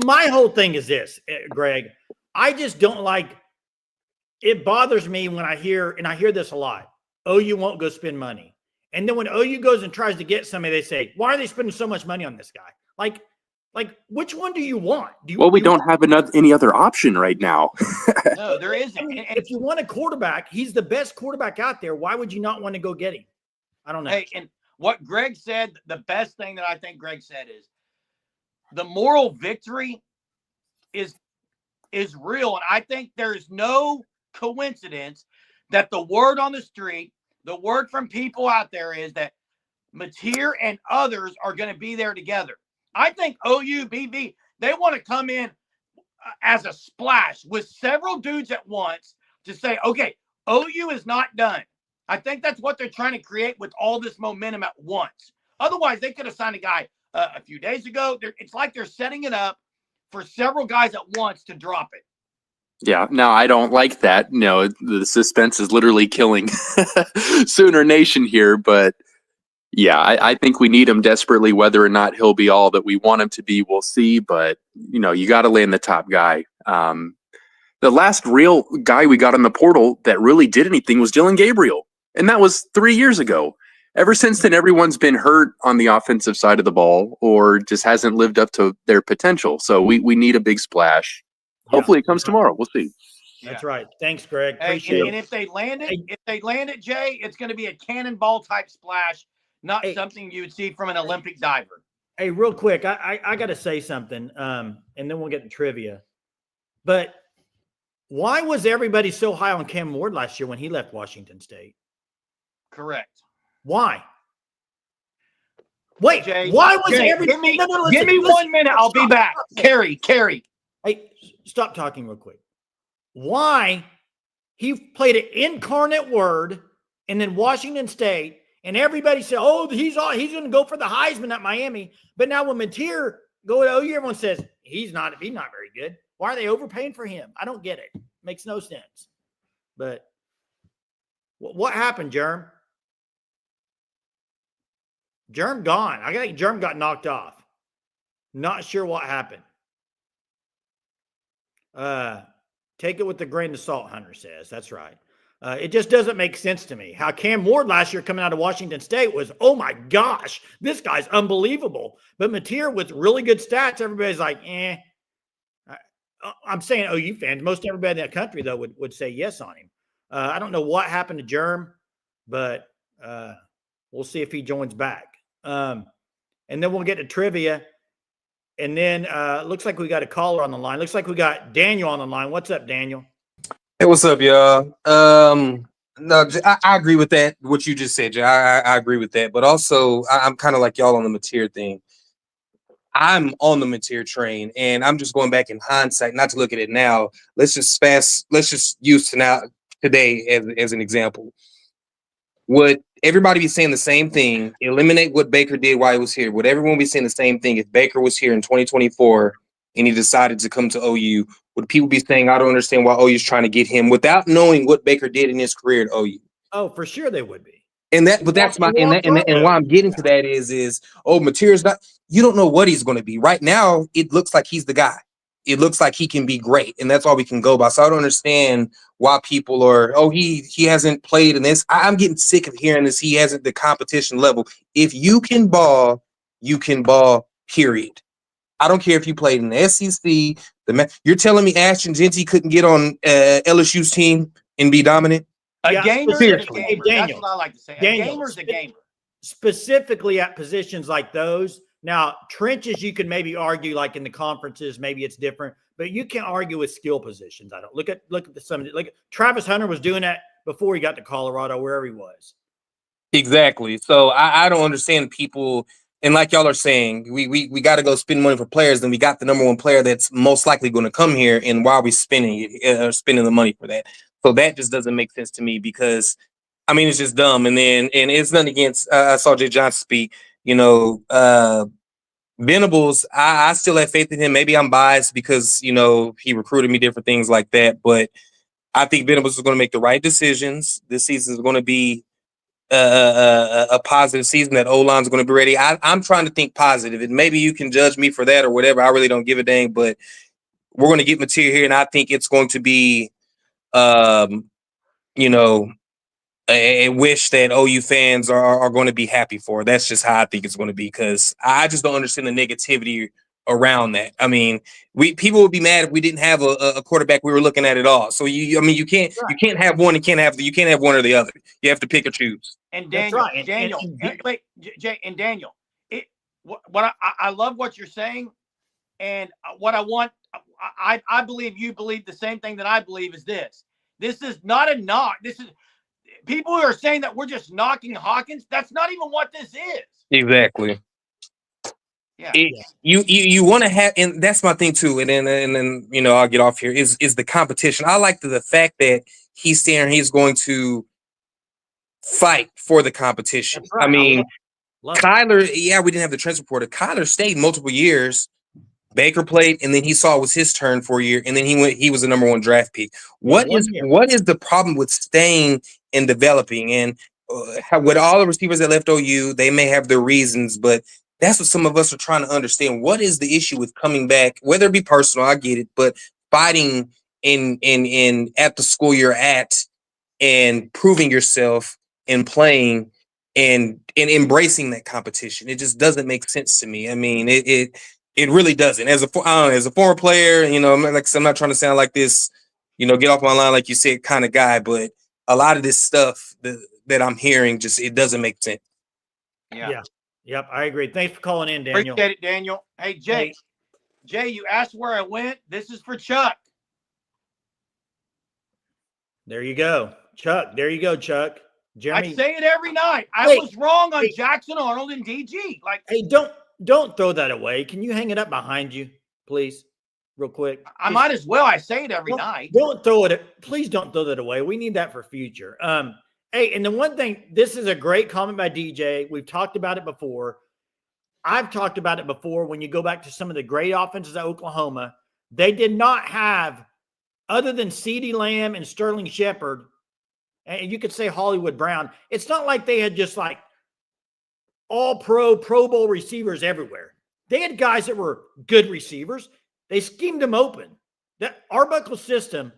my whole thing is this, Greg. I just don't like – it bothers me when I hear – and I hear this a lot. OU won't go spend money. And then when OU goes and tries to get somebody, they say, why are they spending so much money on this guy? Like which one do you want? We don't have any other option right now. No, there isn't. I mean, if you want a quarterback, he's the best quarterback out there. Why would you not want to go get him? I don't know. Hey, and what Greg said, the best thing that I think Greg said is the moral victory is real. And I think there's no coincidence that the word on the street, the word from people out there is that Matier and others are going to be there together. I think OU, BV, they want to come in as a splash with several dudes at once to say, okay, OU is not done. I think that's what they're trying to create with all this momentum at once. Otherwise, they could have signed a guy a few days ago. It's like they're setting it up for several guys at once to drop it. Yeah, no, I don't like that. No, the suspense is literally killing Sooner Nation here. But yeah, I think we need him desperately. Whether or not he'll be all that we want him to be, we'll see. But, you got to land the top guy. The last real guy we got in the portal that really did anything was Dylan Gabriel. And that was 3 years ago. Ever since then, everyone's been hurt on the offensive side of the ball or just hasn't lived up to their potential. So we need a big splash. Yeah. Hopefully it comes tomorrow. We'll see. That's right. Thanks, Greg. Appreciate it. And if they land it, Jay, it's going to be a cannonball type splash, not something you would see from an Olympic diver. Hey, real quick, I got to say something, and then we'll get to trivia. But why was everybody so high on Cam Ward last year when he left Washington State? Correct. Why? Wait, Jay, why was Jay, everybody? Give me 1 minute. I'll be back. Carry. Hey, stop talking real quick. Why he played an incarnate word, and then Washington State, and everybody said, "Oh, he's going to go for the Heisman at Miami." But now when Matier go to OU, everyone says he's not very good. Why are they overpaying for him? I don't get it. Makes no sense. But what happened, Germ? Germ gone. I think Germ got knocked off. Not sure what happened. Take it with a grain of salt, Hunter says. That's right. It just doesn't make sense to me. How Cam Ward last year coming out of Washington State was, oh my gosh, this guy's unbelievable. But Matier with really good stats, everybody's like, eh. I'm saying OU fans, most everybody in that country, though, would say yes on him. I don't know what happened to Germ, but we'll see if he joins back. And then we'll get to trivia. And then looks like we got a caller on the line. Looks like we got Daniel on the line. What's up, Daniel? Hey, what's up, y'all? No, I agree with that. What you just said, Jay. I agree with that. But also, I'm kind of like y'all on the Matier thing. I'm on the Matier train, and I'm just going back in hindsight, not to look at it now. Let's just use today as an example. Would everybody be saying the same thing? Eliminate what Baker did while he was here. Would everyone be saying the same thing if Baker was here in 2024 and he decided to come to OU? Would people be saying, I don't understand why OU is trying to get him without knowing what Baker did in his career at OU? Oh, for sure they would be. And why I'm getting to that is Material's not. You don't know what he's going to be. Right now, it looks like he's the guy. It looks like he can be great, and that's all we can go by. So I don't understand why people are, he hasn't played in this. I'm getting sick of hearing this. He hasn't the competition level. If you can ball, period. I don't care if you played in the SEC. You're telling me Ashton Genty couldn't get on LSU's team and be dominant? A gamer's a gamer. Daniel, that's what I like to say. Daniel, a gamer's a gamer. Specifically at positions like those. Now, trenches, you can maybe argue like in the conferences, maybe it's different, but you can't argue with skill positions. I don't look at Travis Hunter was doing that before he got to Colorado, wherever he was. Exactly. So I don't understand people. And like y'all are saying, we got to go spend money for players. Then we got the number one player that's most likely going to come here. And why are we spending the money for that? So that just doesn't make sense to me because, I mean, it's just dumb. And it's nothing against, I saw Jay Johnson speak, Venables, I still have faith in him. Maybe I'm biased because, he recruited me, different things like that. But I think Venables is going to make the right decisions. This season is going to be a positive season. That O-line is going to be ready. I'm trying to think positive, and maybe you can judge me for that or whatever. I really don't give a dang, but we're going to get material here, and I think it's going to be, a wish that OU fans are going to be happy for. That's just how I think it's going to be because I just don't understand the negativity around that. I mean, people would be mad if we didn't have a quarterback we were looking at all. So you can't have one. You can't have one or the other. You have to pick or choose. And Daniel, Daniel, I love what you're saying, and what I want, I believe you believe the same thing that I believe is this. This is not a knock. This is people who are saying that we're just knocking Hawkins. That's not even what this is. Exactly. Yeah. You want to have, and that's my thing too. And then I'll get off here. Is the competition? I like the fact that he's saying he's going to fight for the competition. That's right. I mean, Love it. Kyler, yeah, we didn't have the transfer portal. Kyler stayed multiple years. Baker played, and then he saw it was his turn for a year, and then he was the number 1 draft pick. What is the problem with staying and developing? And with all the receivers that left OU, they may have their reasons, but that's what some of us are trying to understand. What is the issue with coming back? Whether it be personal, I get it, but fighting in at the school you're at and proving yourself and playing and embracing that competition. It just doesn't make sense to me. I mean, it really doesn't. As a former player, like I'm not trying to sound like this, get off my line like you said kind of guy, but a lot of this stuff that I'm hearing it doesn't make sense. Yeah. Yep, I agree. Thanks for calling in, Daniel. Appreciate it, Daniel. Hey, Jay. Jay, you asked where I went. This is for Chuck. There you go, Chuck. There you go, Chuck. Jeremy, I say it every night. I was wrong on Jackson Arnold and DG. Hey, don't throw that away. Can you hang it up behind you, please, real quick? I might as well. I say it every night. Don't throw it. Please don't throw that away. We need that for future. Hey, and the one thing, this is a great comment by DJ. We've talked about it before. I've talked about it before. When you go back to some of the great offenses at Oklahoma, they did not have, other than CeeDee Lamb and Sterling Shepard, and you could say Hollywood Brown, it's not like they had just like all Pro Bowl receivers everywhere. They had guys that were good receivers. They schemed them open. That Arbuckle system,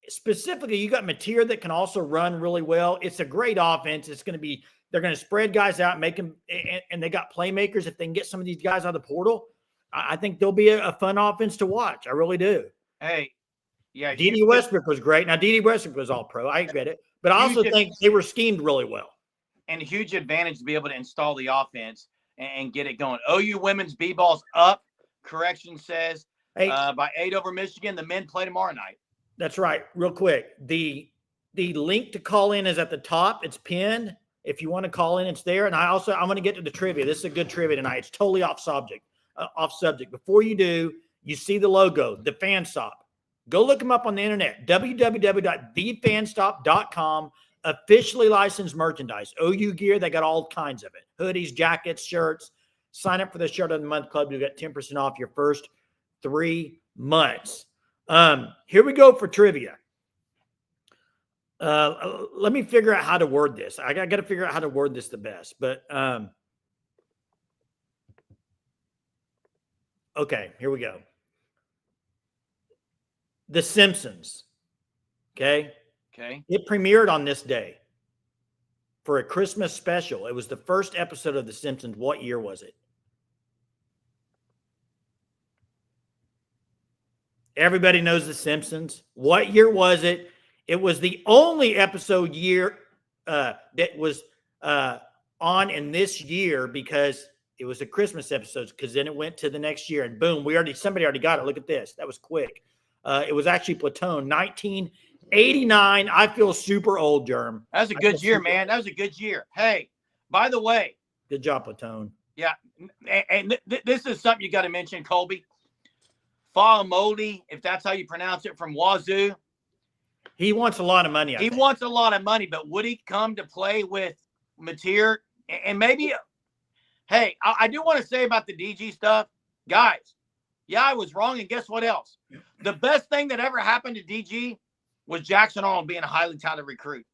specifically, you got Matti that can also run really well. It's a great offense. They're going to spread guys out, make them, and they got playmakers. If they can get some of these guys out of the portal, I think they'll be a fun offense to watch. I really do. Hey, yeah. D.D. Westbrook was great. Now, D.D. Westbrook was all pro. I get it. But I also think they were schemed really well. And a huge advantage to be able to install the offense and get it going. OU women's B-ball's up. Correction says by 8 over Michigan. The men play tomorrow night. That's right. Real quick. The link to call in is at the top. It's pinned. If you want to call in, it's there. And I'm going to get to the trivia. This is a good trivia tonight. It's totally off subject. Before you do, you see the logo, the Fan Stop. Go look them up on the internet, www.thefanstop.com, officially licensed merchandise. OU gear, they got all kinds of it. Hoodies, jackets, shirts. Sign up for the Shirt of the Month Club. You get 10% off your first 3 months. Here we go for trivia. Let me figure out how to word this. I got to figure out how to word this the best. But okay, here we go. The Simpsons. Okay. It premiered on this day for a Christmas special. It was the first episode of The Simpsons. What year was it? Everybody knows The Simpsons. What year was it? It was the only episode year that was on in this year because it was a Christmas episode, because then it went to the next year and boom, somebody already got it. Look at this. That was quick. It was actually Platoon, 1989. I feel super old, Germ. That was a good year, man. That was a good year. Hey, by the way. Good job, Platoon. Yeah. And this is something you got to mention, Colby. Faamoli, if that's how you pronounce it, from Wazoo. He wants a lot of money. He wants a lot of money, but would he come to play with Matti? And maybe, hey, I do want to say about the DG stuff. Guys, yeah, I was wrong. And guess what else? The best thing that ever happened to DG was Jackson Arnold being a highly talented recruit.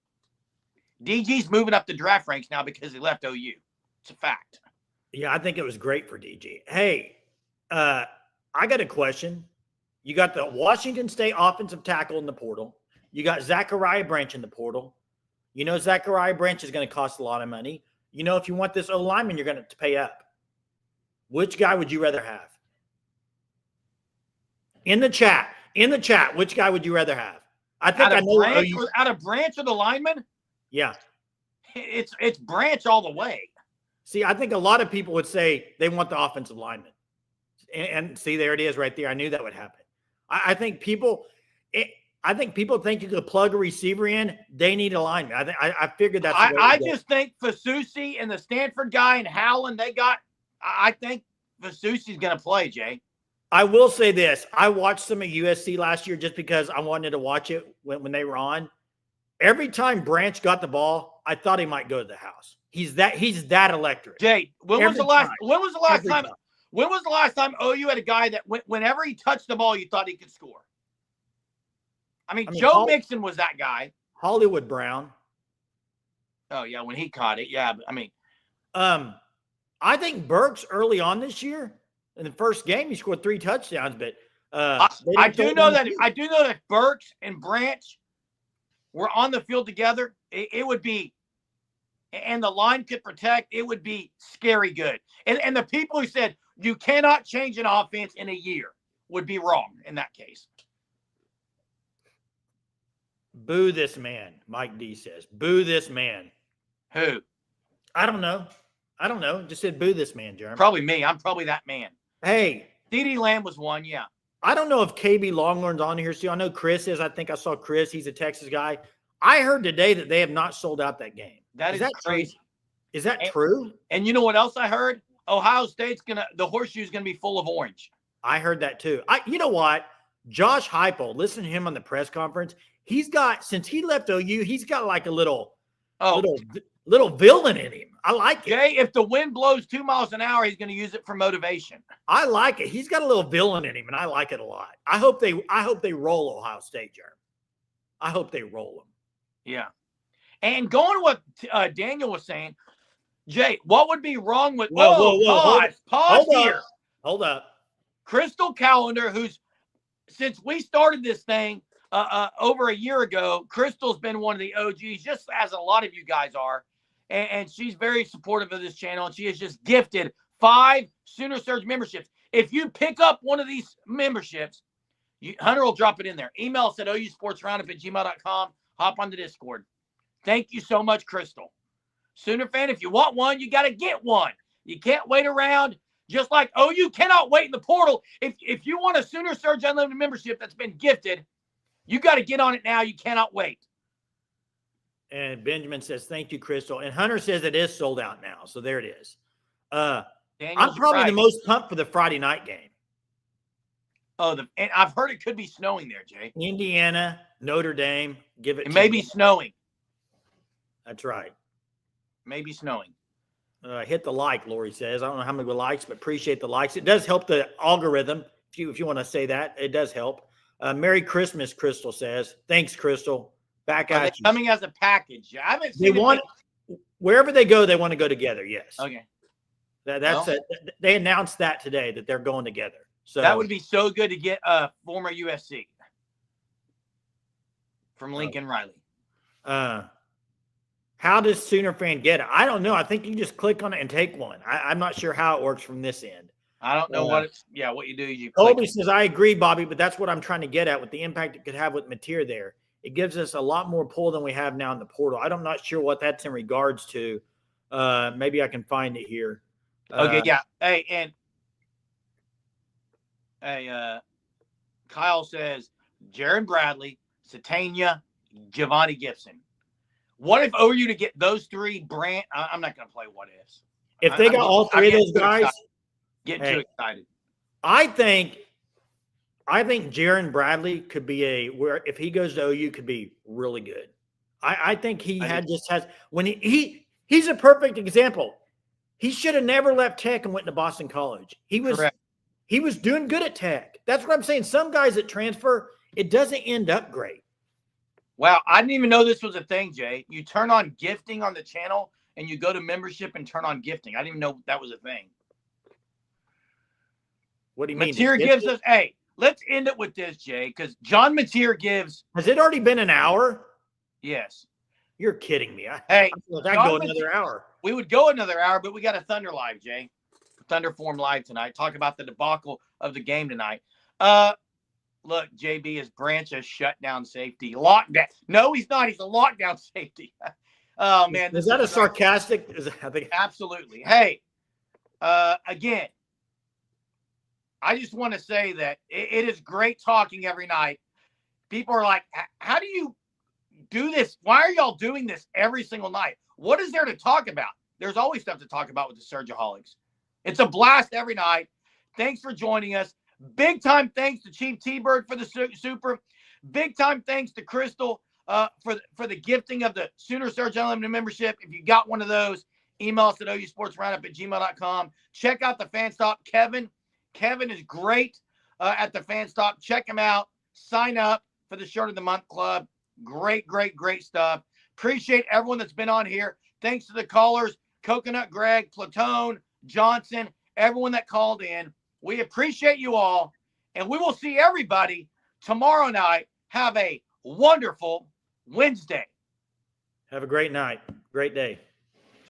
DG's moving up the draft ranks now because he left OU. It's a fact. Yeah, I think it was great for DG. Hey, I got a question. You got the Washington State offensive tackle in the portal. You got Zachariah Branch in the portal. You know Zachariah Branch is going to cost a lot of money. You know if you want this O-lineman, you're going to pay up. Which guy would you rather have? In the chat, which guy would you rather have? I think I know. Out of Branch or the lineman? Yeah. It's Branch all the way. See, I think a lot of people would say they want the offensive lineman. And see, there it is right there. I knew that would happen. I think people think you could plug a receiver in. They need a lineman. I figured that's. I just think Fasusi and the Stanford guy and Howland, I think Fasusi's going to play, Jay. I will say this. I watched some of USC last year just because I wanted to watch it when they were on. Every time Branch got the ball, I thought he might go to the house. He's that electric. Jay, when was the last Every time? time. When was the last time OU had a guy that whenever he touched the ball, you thought he could score? I mean Joe Mixon was that guy. Hollywood Brown. Oh yeah, when he caught it, yeah. But, I mean, I think Burks early on this year in the first game he scored 3 touchdowns, but I do know that Burks and Branch were on the field together. It would be, and the line could protect. It would be scary good. And the people who said you cannot change an offense in a year would be wrong in that case. Boo this man, Mike D says. Boo this man. Who? I don't know. Just said boo this man, Jeremy. Probably me. I'm probably that man. Hey. CeeDee Lamb was one, yeah. I don't know if KB Longhorn's on here still. I know Chris is. I think I saw Chris. He's a Texas guy. I heard today that they have not sold out that game. Is that crazy. Is that true? And you know what else I heard? Ohio State's the horseshoe's gonna be full of orange. I heard that too. You know what? Josh Heupel, listen to him on the press conference. He's got, since he left OU, he's got like a little villain in him. I like it. Jay, if the wind blows 2 miles an hour, he's gonna use it for motivation. I like it. He's got a little villain in him, and I like it a lot. I hope they roll Ohio State, Jeremy. I hope they roll them. Yeah. And going to what Daniel was saying, Jay, what would be wrong with pause here. Hold up. Crystal Calendar, who's since we started this thing over a year ago, Crystal's been one of the OGs, just as a lot of you guys are. And she's very supportive of this channel, and she has just gifted 5 Sooner Surge memberships. If you pick up one of these memberships, Hunter will drop it in there. Email us at ousportsroundup@gmail.com. Hop on the Discord. Thank you so much, Crystal. Sooner fan, if you want one, you got to get one. You can't wait around. Just like OU cannot wait in the portal. If you want a Sooner Surge Unlimited membership that's been gifted, you got to get on it now. You cannot wait. And Benjamin says, thank you, Crystal. And Hunter says it is sold out now. So there it is. I'm probably the most pumped for the Friday night game. And I've heard it could be snowing there, Jay. Indiana, Notre Dame, It may be snowing. That's right. Maybe snowing. Hit the like, Lori says. I don't know how many likes, but appreciate the likes. It does help the algorithm, if you want to say that. It does help. Merry Christmas, Crystal says. Thanks, Crystal. Back at you. Coming as a package. I haven't seen wherever they go, they want to go together. Yes. Okay. They announced that today that they're going together. So that would be so good to get former USC from Lincoln Riley. How does Sooner fan get it? I don't know. I think you just click on it and take one. I'm not sure how it works from this end. I don't know what you do is you click. Colby says, I agree, Bobby, but that's what I'm trying to get at with the impact it could have with Matti there. It gives us a lot more pull than we have now in the portal. I'm not sure what that's in regards to. Maybe I can find it here. Okay, yeah. Kyle says, Jaron Bradley, Satania, Giovanni Gibson. What if OU to get those 3 Brant? I'm not going to play what ifs. If they got all 3 of those guys, getting too excited. I think Jaron Bradley could be where if he goes to OU could be really good. I think when he's a perfect example. He should have never left Tech and went to Boston College. He was doing good at Tech. That's what I'm saying. Some guys that transfer, it doesn't end up great. Wow, I didn't even know this was a thing, Jay. You turn on gifting on the channel and you go to membership and turn on gifting. I didn't even know that was a thing. What do you mean? Matier gives us, let's end it with this, Jay, because John Matier gives. Has it already been an hour? Yes. You're kidding me. I'd go another hour. We would go another hour, but we got a Thunder Live, Jay. Thunderform Live tonight. Talk about the debacle of the game tonight. Look, JB is Branch's shutdown safety. Lockdown. No, he's not. He's a lockdown safety. Oh, man. Is that a sarcastic? Absolutely. Hey, again, I just want to say that it is great talking every night. People are like, how do you do this? Why are y'all doing this every single night? What is there to talk about? There's always stuff to talk about with the Surgeaholics. It's a blast every night. Thanks for joining us. Big time thanks to Chief T-Bird for the super. Big time thanks to Crystal. for the gifting of the Sooner Surge Unlimited membership. If you got one of those, email us at ousportsroundup@gmail.com. Check out the fan stop. Kevin is great at the fan stop. Check him out. Sign up for the Shirt of the Month Club. Great stuff. Appreciate everyone that's been on here. Thanks to the callers, Coconut Greg, Platone, Johnson, everyone that called in. We appreciate you all, and we will see everybody tomorrow night. Have a wonderful Wednesday. Have a great night. Great day.